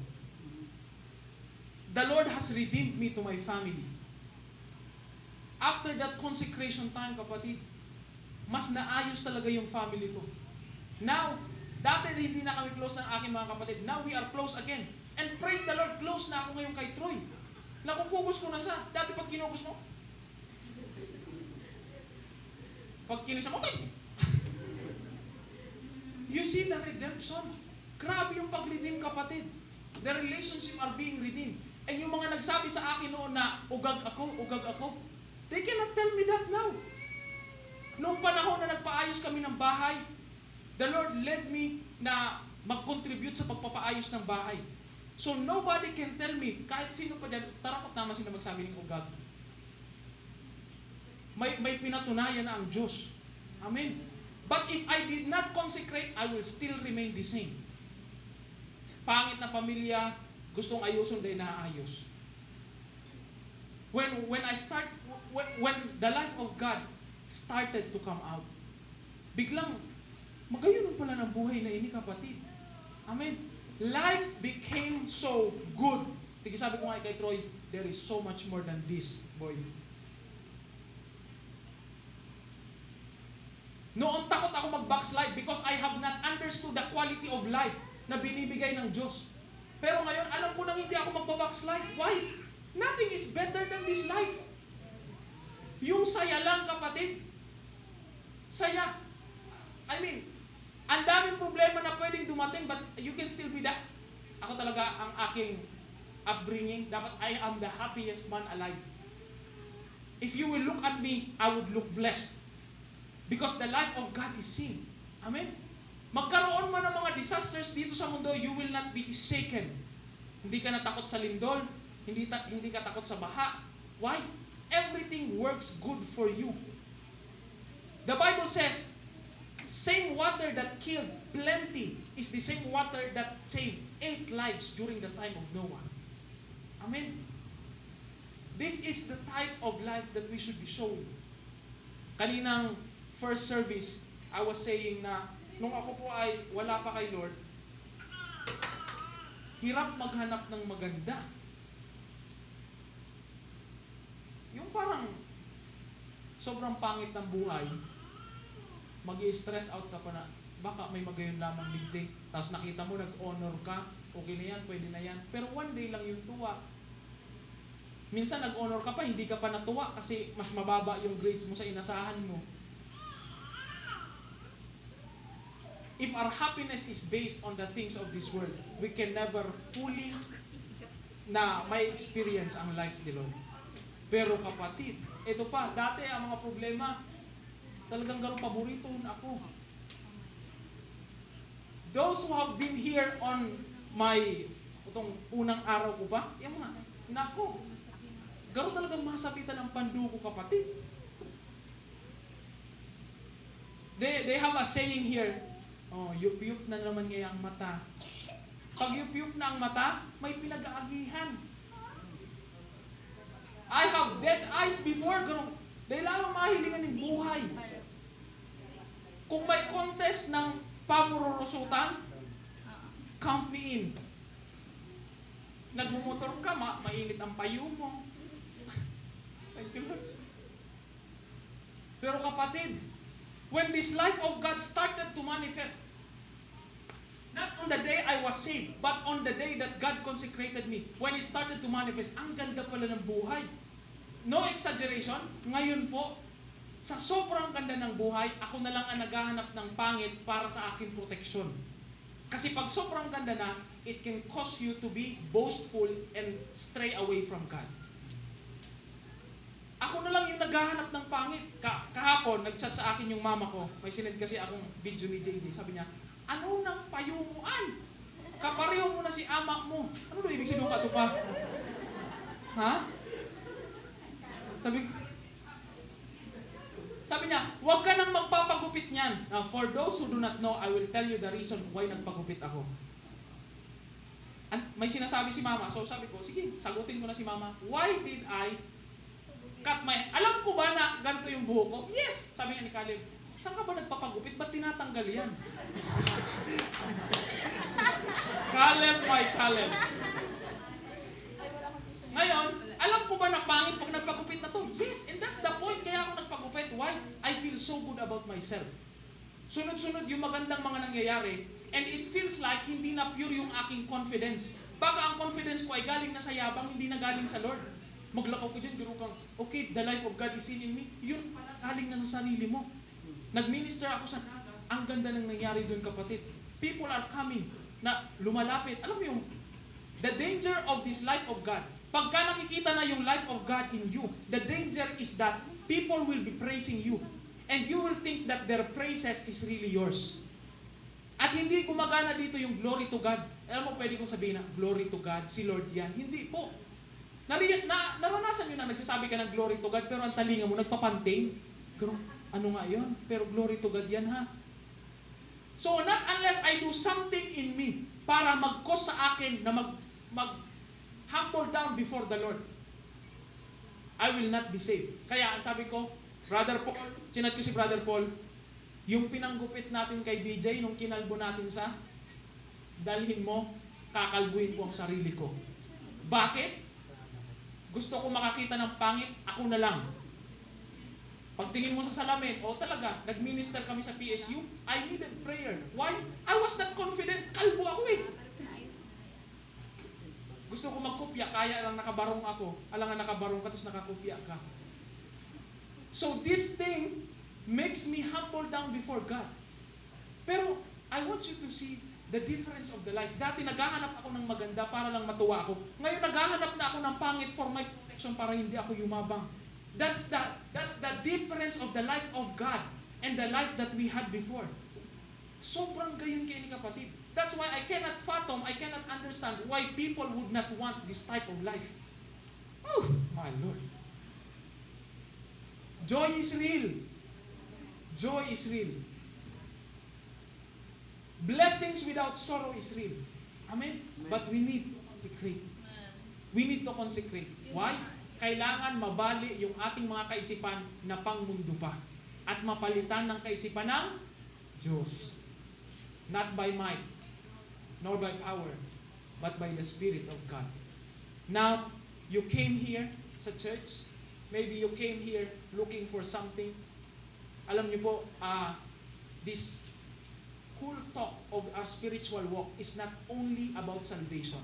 The Lord has redeemed me to my family. After that consecration time, kapatid, mas naayos talaga yung family ko. Now, dati hindi na kami close ng aking mga kapatid. Now we are close again. And praise the Lord, close na ako ngayon kay Troy. Nakukubos ko na siya. Dati pag kinubos mo, pag kinisa mo, okay. You see the redemption. Grabe yung pag-redeem, kapatid. The relationship are being redeemed. And yung mga nagsabi sa akin noon na ugag ako, they cannot tell me that now. Noong panahon na nagpaayos kami ng bahay, the Lord led me na mag-contribute sa pagpapaayos ng bahay. So nobody can tell me, kahit sino pa dyan, tarakot naman sino magsabi ng ugag. May pinatunayan na ang Diyos. Amen. But if I did not consecrate, I will still remain the same. Pangit na pamilya, gustong ayusin, dahil naayos. When the life of God started to come out, biglang, magayon pala ng buhay na ini, kapatid. Amen. Life became so good. Sige, sabi ko nga kay Troy, there is so much more than this, boy. Noon takot ako mag-backslide because I have not understood the quality of life na binibigay ng Diyos. Pero ngayon, alam ko nang hindi ako magbabackslide. Why? Nothing is better than this life. Yung saya lang, kapatid. Saya. I mean, ang daming problema na pwedeng dumating, but you can still be that. Ako talaga, ang aking upbringing, dapat I am the happiest man alive. If you will look at me, I would look blessed. Because the life of God is seen. Amen? Magkaroon man ng mga disasters dito sa mundo, you will not be shaken. Hindi ka natakot sa lindol, hindi ka takot sa baha. Why? Everything works good for you. The Bible says, same water that killed plenty is the same water that saved 8 lives during the time of Noah. Amen? This is the type of life that we should be showing. Kaninang first service, I was saying na nung ako po ay wala pa kay Lord, hirap maghanap ng maganda. Yung parang sobrang pangit ng buhay, mag-i-stress out ka pa na baka may magayon lamang ligdig. Tapos nakita mo, nag-honor ka, okay na yan, pwede na yan. Pero one day lang yung tuwa. Minsan nag-honor ka pa, hindi ka pa natuwa kasi mas mababa yung grades mo sa inasahan mo. If our happiness is based on the things of this world, we can never fully na may experience ang life ni Lord. Pero kapatid, ito pa, dati ang mga problema, talagang ganun paborito ako. Those who have been here on my, itong unang araw ko ba, yung mga, nako, ganun talagang masabitan ang panduko, kapatid. They have a saying here, oh, yup-yup na naman ngayon ang mata. Pag yup-yup na ang mata, may pinag-aagihan. I have dead eyes before, ganun. Dahil lalong mahilingan ng buhay. Kung may contest ng pamurulusutan, count me in. Nagmumotor ka, mainit ang payo mo. Thank you, Lord. Pero kapatid, when this life of God started to manifest, not on the day I was saved, but on the day that God consecrated me, when it started to manifest, ang ganda pala ng buhay. No exaggeration, ngayon po, sa sobrang ganda ng buhay, ako na lang ang naghahanap ng pangit para sa aking proteksyon. Kasi pag sobrang ganda na, it can cause you to be boastful and stray away from God. Ako na lang yung naghahanap ng pangit. Kahapon, nag-chat sa akin yung mama ko. May sinend kasi akong video ni JD. Sabi niya, ano nang payumuan? Kapareho mo na si ama mo. Ano na ibig sabihin ka ito pa? Ha? Sabi niya, huwag ka nang magpapagupit niyan. Now, for those who do not know, I will tell you the reason why nagpagupit ako. May sinasabi si mama. So sabi ko, sige, sagutin ko na si mama. Why did I cut my... Alam ko ba na ganito yung buhok ko? Yes! Sabi nga ni Caleb, saan ka ba nagpapagupit? Ba't tinatanggal yan? Caleb, my Caleb. Ngayon, alam ko ba na pangit pag nagpagupit na to? Yes, and that's the point. Kaya ako nagpagupit. Why? I feel so good about myself. Sunod-sunod yung magandang mga nangyayari, and it feels like hindi na pure yung aking confidence. Baka ang confidence ko ay galing na sa yabang, hindi na galing sa Lord. Maglakaw ko dyan, gano'n kang, okay, the life of God is in me. Yun pala, galing na sa sarili mo. Nag-minister ako sa dagat. Ang ganda ng nangyari doon, kapatid. People are coming na lumalapit. Alam mo yung, the danger of this life of God, pagka nakikita na yung life of God in you, the danger is that people will be praising you. And you will think that their praises is really yours. At hindi gumagana dito yung glory to God. Alam mo, pwede kong sabihin na, glory to God, si Lord yan. Hindi po. Naranasan nyo na nagsasabi ka ng glory to God, pero ang talinga mo, nagpapanting. Pero, ano nga yun? Pero glory to God yan, ha? So, not unless I do something in me para mag-cause sa akin na humble down before the Lord, I will not be saved. Kaya, ang sabi ko, Brother Paul, chinat ko si Brother Paul, yung pinanggupit natin kay BJ, nung kinalbo natin sa, dalhin mo, kakalbuhin ko ang sarili ko. Bakit? Gusto ko makakita ng pangit, ako na lang. Pagtingin mo sa salamin, talaga, nag-minister kami sa PSU, I needed prayer. Why? I was not confident, kalbo ako eh. Gusto ko magkopya, kaya lang nakabarong ako. Alangan nakabarong ka, tapos nakakopya ka. So this thing makes me humble down before God. Pero I want you to see the difference of the life. Dati naghahanap ako ng maganda para lang matuwa ako. Ngayon naghahanap na ako ng pangit for my protection para hindi ako yumabang. That's the difference of the life of God and the life that we had before. Sobrang gayon kayo ni kapatid. That's why I cannot fathom, I cannot understand why people would not want this type of life. Oh, my Lord. Joy is real. Joy is real. Blessings without sorrow is real. Amen? But we need to consecrate. We need to consecrate. Why? Kailangan mabali yung ating mga kaisipan na pangmundo pa. At mapalitan ng kaisipan ng Diyos. Not by might, nor by power, but by the Spirit of God. Now, you came here sa church. Maybe you came here looking for something. Alam niyo po, this whole talk of our spiritual walk is not only about salvation.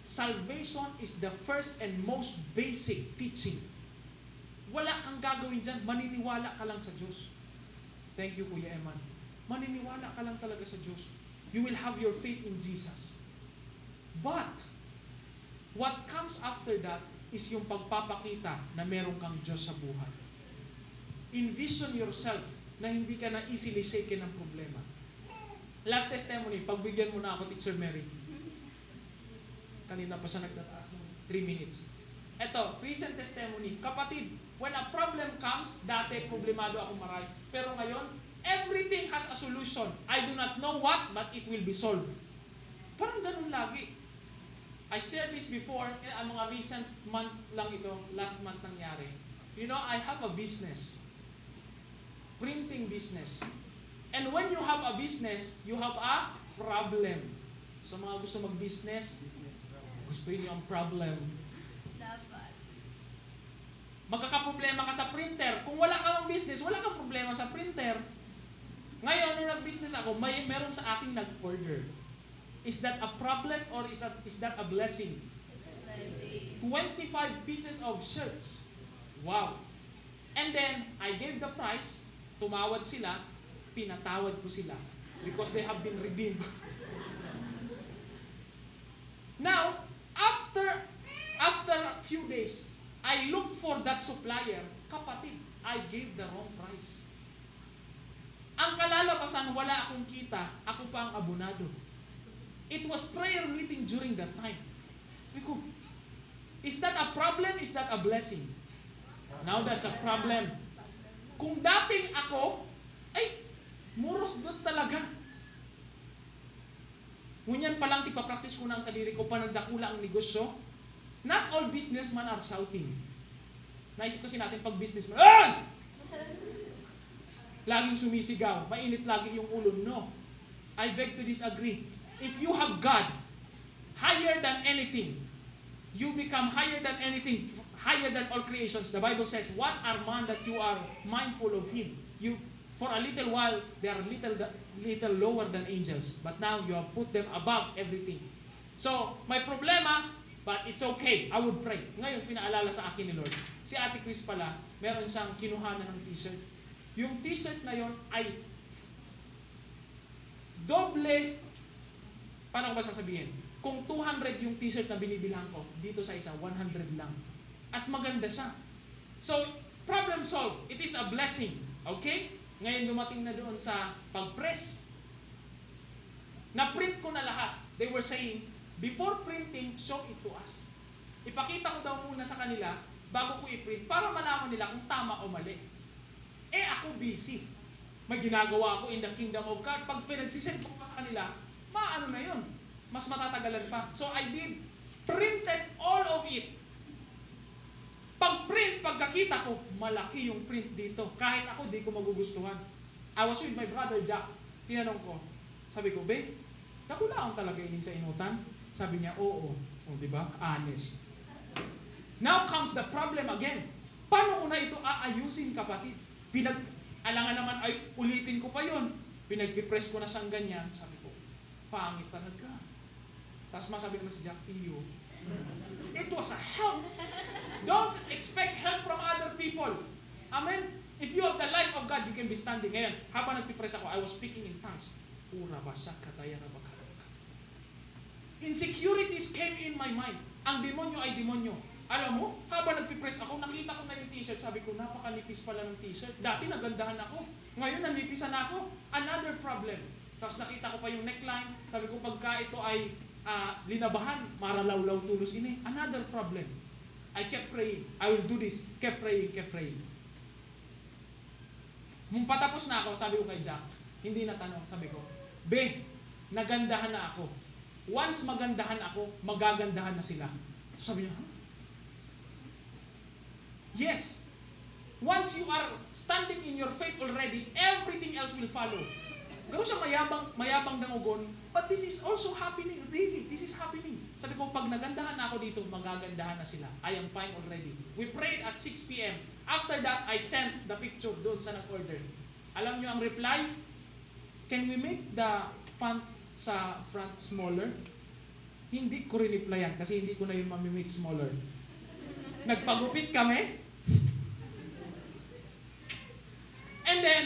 Salvation is the first and most basic teaching. Wala kang gagawin dyan, maniniwala ka lang sa Diyos. Thank you, Kuya Eman. Maniniwala ka lang talaga sa Diyos. You will have your faith in Jesus. But, what comes after that is yung pagpapakita na meron kang Diyos sa buhay. Envision yourself na hindi ka na easily shaken ng problema. Last testimony, pagbigyan mo na ako, Teacher Mary. Kanina pa siya nagtataas ng 3 minutes. Eto, recent testimony. Kapatid, when a problem comes, dati problemado ako maray. Pero ngayon, everything has a solution. I do not know what, but it will be solved. Parang ganun lagi. I shared this before, ang mga recent month lang ito, last month nangyari. You know, I have a business. Printing business. And when you have a business, you have a problem. So mga gusto mag-business, gusto niyo ang problem. Magkakaproblema ka sa printer. Kung wala kang business, wala kang problema sa printer. Ngayon, nung nag-business ako, meron sa akin nag-order. Is that a problem or is that a blessing? 25 pieces of shirts. Wow. And then, I gave the price, tumawad sila, pinatawad ko sila because they have been redeemed. Now, after a few days, I looked for that supplier. Kapatid, I gave the wrong price. Ang kalalabasan, wala akong kita, ako pa ang abonado. It was prayer meeting during that time. Is that a problem? Is that a blessing? Now that's a problem. Kung dating ako, muros doon talaga. Ngunyan pa lang, tipapractice ko na ang sarili ko, panagdakula ang negosyo. Not all businessmen are shouting. Naisip kasi natin pag businessman, laging sumisigaw, mainit lagi yung ulo. No. I beg to disagree. If you have God higher than anything, you become higher than anything, higher than all creations. The Bible says, what are man that you are mindful of him? You, for a little while, they are little lower than angels. But now you have put them above everything. So, may problema, but it's okay. I would pray. Ngayon, pinaalala sa akin ni Lord. Si Ate Chris pala, meron siyang kinuhanan ng t-shirt. Yung t-shirt na yon ay doble, paano ko ba sasabihin? Kung 200 yung t-shirt na binibilhan ko, dito sa isa, 100 lang. At maganda siya. So, problem solved. It is a blessing. Okay? Ngayon dumating na doon sa pag-press. Na-print ko na lahat. They were saying, before printing, show it to us. Ipakita ko daw muna sa kanila bago ko i-print para malaman nila kung tama o mali. Ako busy. May ginagawa ako in the kingdom of God. Pag pinagsisend ko pa sa kanila, maano na yun? Mas matatagalan pa. So I did. Printed all of it. Pag-print, pagkakita ko, malaki yung print dito. Kahit ako, di ko magugustuhan. I was with my brother Jack. Tinanong ko. Sabi ko, babe, Nakulaang talaga inin sa inutan? Sabi niya, oo. O, di ba? Honest. Now comes the problem again. Paano ko na ito aayusin, kapatid? Alangan naman ay ulitin ko pa yon. Pinagpipress ko na siyang ganyan. Sabi ko, pangit talaga. Tapos masabi naman si Jack, iyo. It was a help. Don't expect help from other people. Amen? If you have the life of God, you can be standing. Ngayon, habang nagpipress ako, I was speaking in tongues. Insecurities came in my mind. Ang demonyo ay demonyo. Alam mo, habang nagpipress ako, nakita ko na yung t-shirt. Sabi ko, napakanipis pala ng t-shirt. Dati nagandahan ako. Ngayon, nanipisan ako. Another problem. Tapos nakita ko pa yung neckline. Sabi ko, pagka ito ay linabahan, maralawlaw tulos ini. Another problem. I kept praying. I will do this. Kept praying, kept praying. Nung patapos na ako, sabi ko kay Jack, hindi na tanong, sabi ko, Be, nagandahan na ako. Once magandahan ako, magagandahan na sila. So sabi niya, huh? Yes. Once you are standing in your faith already, everything else will follow. Gano'n siya mayabang dangugon, but this is also happening, really, this is happening. Sabi ko, pag nagandahan na ako dito, magagandahan na sila. I am fine already. We prayed at 6 p.m. After that, I sent the picture doon sa nag-order. Alam niyo ang reply? Can we make the font sa front smaller? Hindi ko rin-replyan kasi hindi ko na yun mamimake smaller. Nagpagupit kami. And then,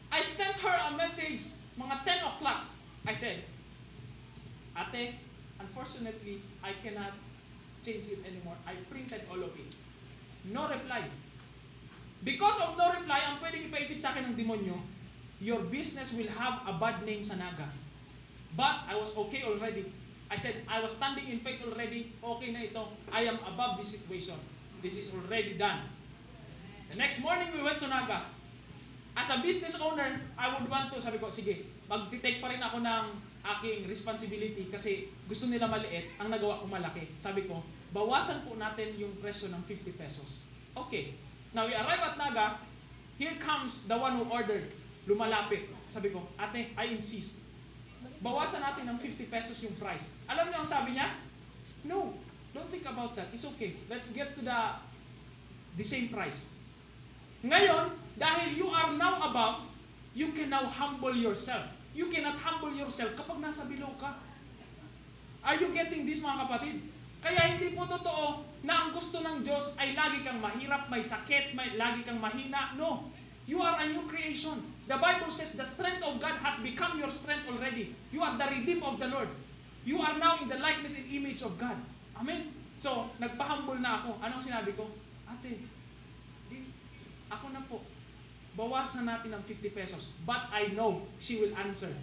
I sent her a message, mga 10 o'clock. I said, Ate, unfortunately, I cannot change it anymore. I printed all of it. No reply. Because of no reply, ang pwedeng ipaisip sa akin ng demonyo, your business will have a bad name sa Naga. But I was okay already. I said, I was standing in faith already. Okay na ito. I am above this situation. This is already done. The next morning, we went to Naga. As a business owner, I would want to, sabi ko, sige, mag-take pa rin ako ng aking responsibility kasi gusto nila maliit, ang nagawa ko malaki. Sabi ko, bawasan po natin yung presyo ng 50 pesos. Okay. Now, we arrive at Naga. Here comes the one who ordered. Lumalapit. Sabi ko, Ate, I insist. Bawasan natin ng 50 pesos yung price. Alam niyo ang sabi niya? No, don't think about that. It's okay. Let's get to the same price. Ngayon, dahil you are now above, you can now humble yourself. You cannot humble yourself kapag nasa below ka. Are you getting this, mga kapatid? Kaya hindi po totoo na ang gusto ng Diyos ay lagi kang mahirap, may sakit, lagi kang mahina. No. You are a new creation. The Bible says the strength of God has become your strength already. You are the redeemed of the Lord. You are now in the likeness and image of God. Amen? So, nagpahumble na ako. Anong sinabi ko? Ate, ako na po. Bawasan natin ng 50 pesos. But I know she will answer.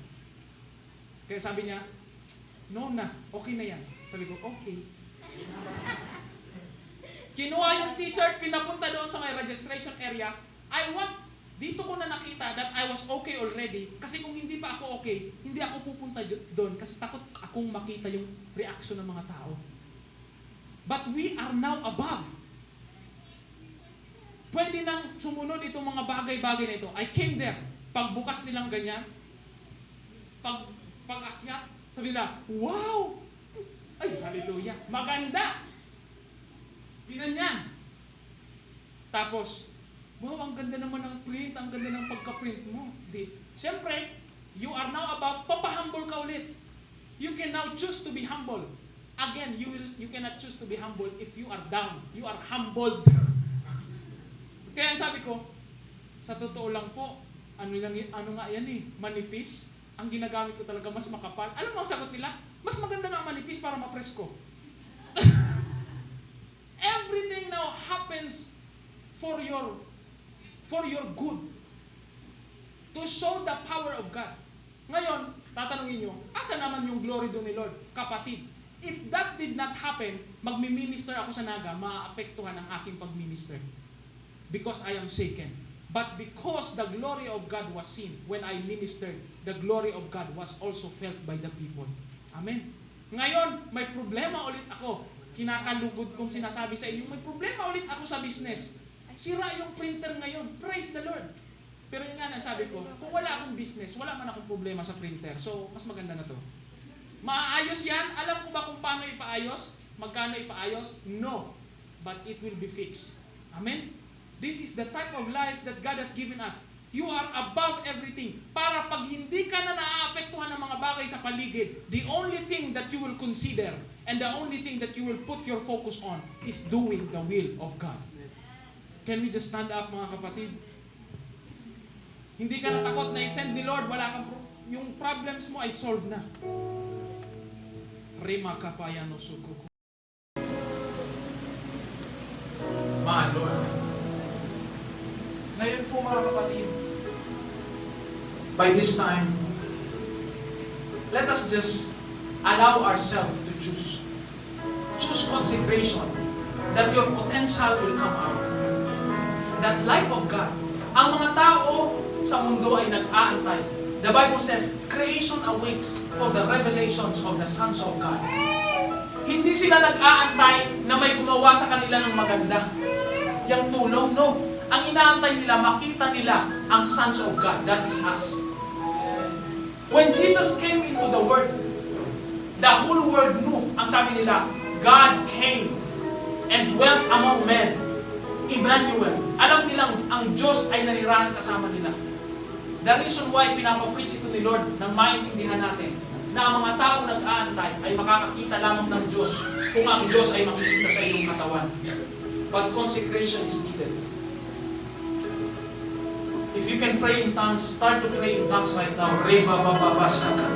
Kaya sabi niya, no na, okay na yan. Sabi ko, okay. Kinuha yung t-shirt, pinapunta doon sa may registration area. Dito ko na nakita that I was okay already. Kasi kung hindi pa ako okay, hindi ako pupunta doon kasi takot akong makita yung reaction ng mga tao. But we are now above. Pwede nang sumunod itong mga bagay-bagay na ito. I came there. Pagbukas nilang ganyan, pag-akyat, sabi nila, wow! Ay, hallelujah! Maganda! Ginanyan. Tapos, wow, ang ganda naman ng print, ang ganda ng pagka-print mo. Siyempre, you are now above, papahumble ka ulit. You can now choose to be humble. Again, you cannot choose to be humble if you are down. You are humbled. Kaya sabi ko, sa totoo lang po, ano nga yan manipis. Ang ginagamit ko talaga mas makapal. Alam mo ang sagot nila? Mas maganda nga manipis para ma-presko. Everything now happens for your good. To show the power of God. Ngayon, tatanungin nyo, asa naman yung glory doon ni Lord? Kapatid, if that did not happen, magmi-minister ako sa Naga, maapektuhan ang aking pag-minister. Because I am shaken. But because the glory of God was seen when I ministered, the glory of God was also felt by the people. Amen. Ngayon, may problema ulit ako. Kinakalugod kong sinasabi sa inyo, may problema ulit ako sa business. Sira yung printer ngayon. Praise the Lord. Pero yun nga, sabi ko, kung wala akong business, wala man akong problema sa printer. So, mas maganda na to. Maaayos yan? Alam ko ba kung paano ipaayos? Magkano ipaayos? No. But it will be fixed. Amen? This is the type of life that God has given us. You are above everything. Para pag hindi ka na naaapektuhan ng mga bagay sa paligid, the only thing that you will consider and the only thing that you will put your focus on is doing the will of God. Can we just stand up, mga kapatid? Hindi ka natakot na i-send ni Lord, wala kang yung problems mo ay solve na. Rima kapayano sukuko. My Lord. Ngayon po, mga kapatid, by this time, let us just allow ourselves to choose. Choose consecration, that your potential will come out. That life of God. Ang mga tao sa mundo ay nag-aantay. The Bible says, creation awaits for the revelations of the sons of God. Hindi sila nag-aantay na may gumawa sa kanila ng maganda. Yang tulong, no. Ang inaantay nila, makita nila ang sons of God. That is us. When Jesus came into the world, the whole world knew, ang sabi nila, God came and dwelt among men. Emmanuel. Alam nilang ang Diyos ay nanirahan kasama nila. The reason why pinapapreach ito ni Lord nang maintindihan natin na ang mga tao nag-aantay ay makakakita lamang ng Diyos kung ang Diyos ay makikita sa iyong katawan. But consecration is needed. If you can pray in tongues, start to pray in tongues right now. Reba baba saka.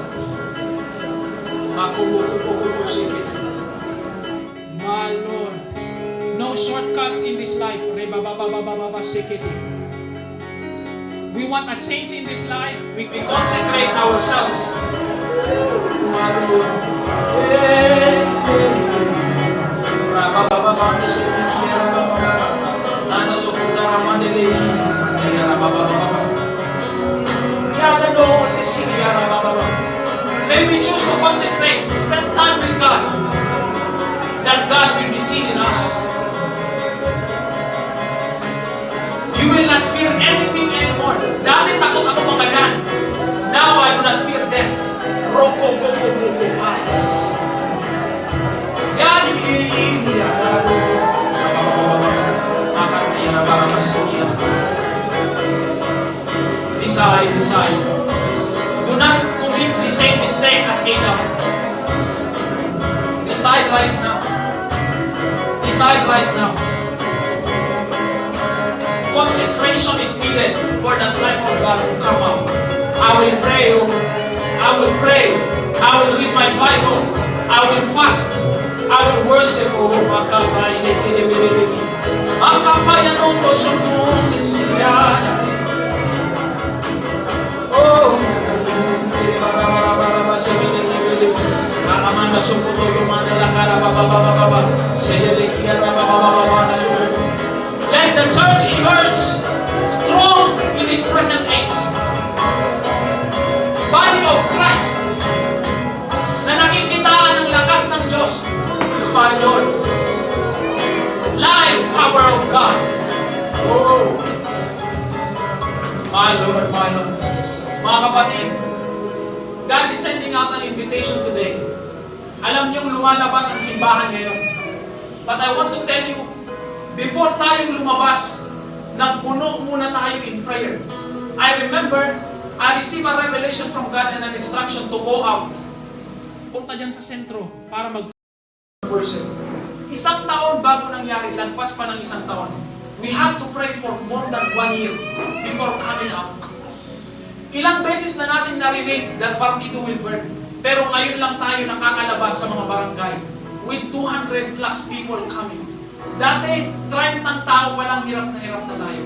My Lord, no shortcuts in this life. Reba baba baba sekete. We want a change in this life. We consecrate ourselves. My Lord. Reba baba baba sekete. Ana sokutara mandele. May we choose to consecrate, spend time with God, that God will be seen in us. You will not fear anything anymore. Dati takot ako magalan. Now I do not fear death. Roko go go go go. God decide. Do not commit the same mistake as Adam. Decide right now. Decide right now. Consecration is needed for that life of God to come out. I will pray. I will pray. I will read my Bible. I will fast. I will worship. Let the church emerge strong in this present age. Body of Christ na nakikitaan ng lakas ng Diyos. My Lord. Life, power of God. Oh. My Lord, my Lord. Mga kapatid, God is sending out an invitation today. Alam niyong lumalabas ang simbahan ngayon. But I want to tell you, before tayong lumabas, nagpuno muna tayo in prayer. I remember, I received a revelation from God and an instruction to go out. Punta dyan sa sentro para mag-worship. Isang taon bago nangyari, lagpas pa ng isang taon. We had to pray for more than 1 year before coming out. Ilang beses na natin narinig that partido will burn. Pero ngayon lang tayo nakakalabas sa mga barangay with 200 plus people coming. Dati, 30 tao walang hirap na tayo.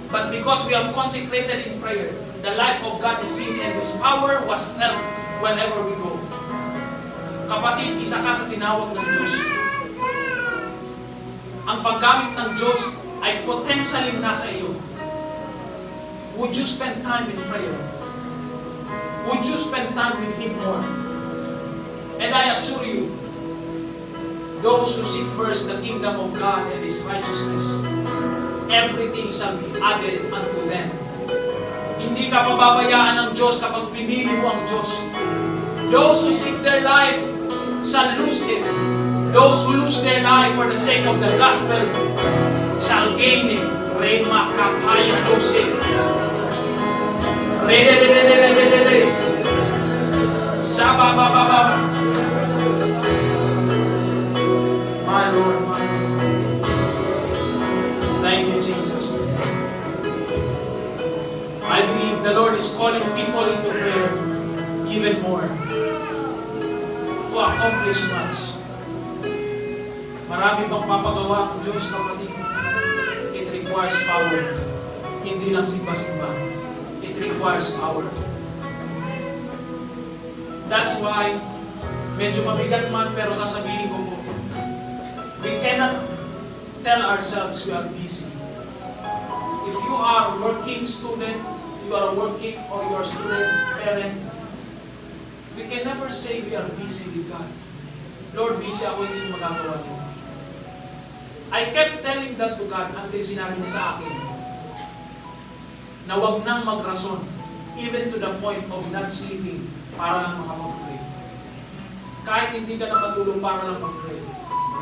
But because we have consecrated in prayer, the life of God is seen and His power was felt wherever we go. Kapatid, isa ka sa tinawag ng Diyos. Ang paggamit ng Diyos ay potentially nasa iyo. Would you spend time in prayer? Would you spend time with Him more? And I assure you, those who seek first the kingdom of God and His righteousness, everything shall be added unto them. Hindi ka pababayaan ng Diyos kapag pinili mo ang Diyos. Those who seek their life shall lose it. Those who lose their life for the sake of the gospel shall gain it. Rema kapaya dose. Re-de-de-de-de-de-de-de. Shabba-ba-ba-ba. My Lord, my Lord. Thank you, Jesus. I believe the Lord is calling people into prayer even more to accomplish much. Marami pang papagawa ng Diyos, kapatid. It requires power. Hindi lang simba-simba. It requires power. That's why, medyo mabigat man, pero sasabihin ko po, we cannot tell ourselves we are busy. If you are a working student, you are a working or you are a student, parent, we can never say we are busy with God. Lord, busy ako, hindi magagawa niyo. I kept telling that to God until sinabi niya sa akin na wag nang magrason, even to the point of not sleeping para lang makapag-pray. Kahit hindi ka nakatulog para lang mag-pray.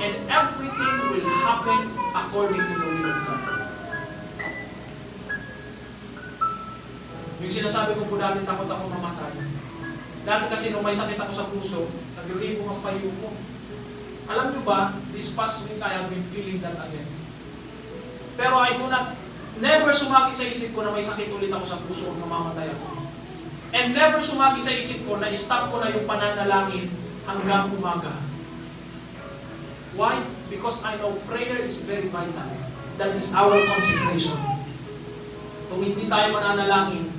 And everything will happen according to the will of God. Yung sinasabi ko po dati, takot ako mamatay. Dati kasi nung may sakit ako sa puso, nag-ribong ang payo ko. Alam niyo ba, this past week I have been feeling that again. Pero I do not, never sumagi sa isip ko na may sakit ulit ako sa puso o mamamatay ako. And never sumagi sa isip ko na stop ko na yung pananalangin hanggang umaga. Why? Because I know prayer is very vital. That is our consecration. Kung hindi tayo mananalangin,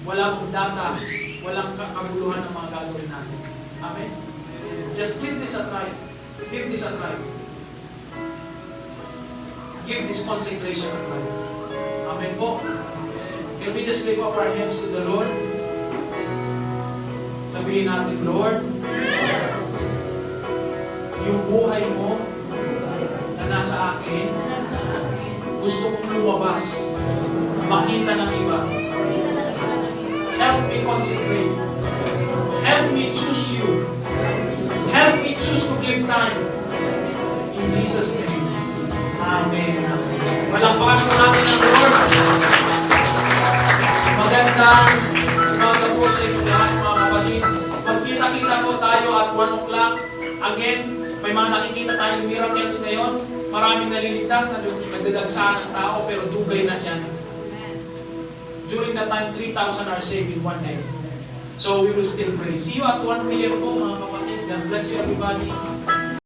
walang data, walang kaguluhan ng mga gagawin natin. Amen? Just give this a try. Give this a try. Give this consecration a try. Amen po? Can we just lift up our hands to the Lord? Sabihin natin, Lord, yung buhay mo na nasa akin, gusto kong lumabas, makita ng iba. Help me consecrate. Help me choose you. Help me choose to give time. In Jesus' name. Amen. Palakpakan po natin ang Lord. Magandang umaga po sa inyo lahat, mga kapatid. Magkita-kita po tayo at 1 o'clock. Again, may mga nakikita tayong miracles ngayon. Maraming naliligtas na nagdadagsahan ng tao, pero dugay na yan. During that time, 3,000 are saved in one day. So we will still pray. See you at 1 p.m. po, mga kapatid. God bless you, everybody.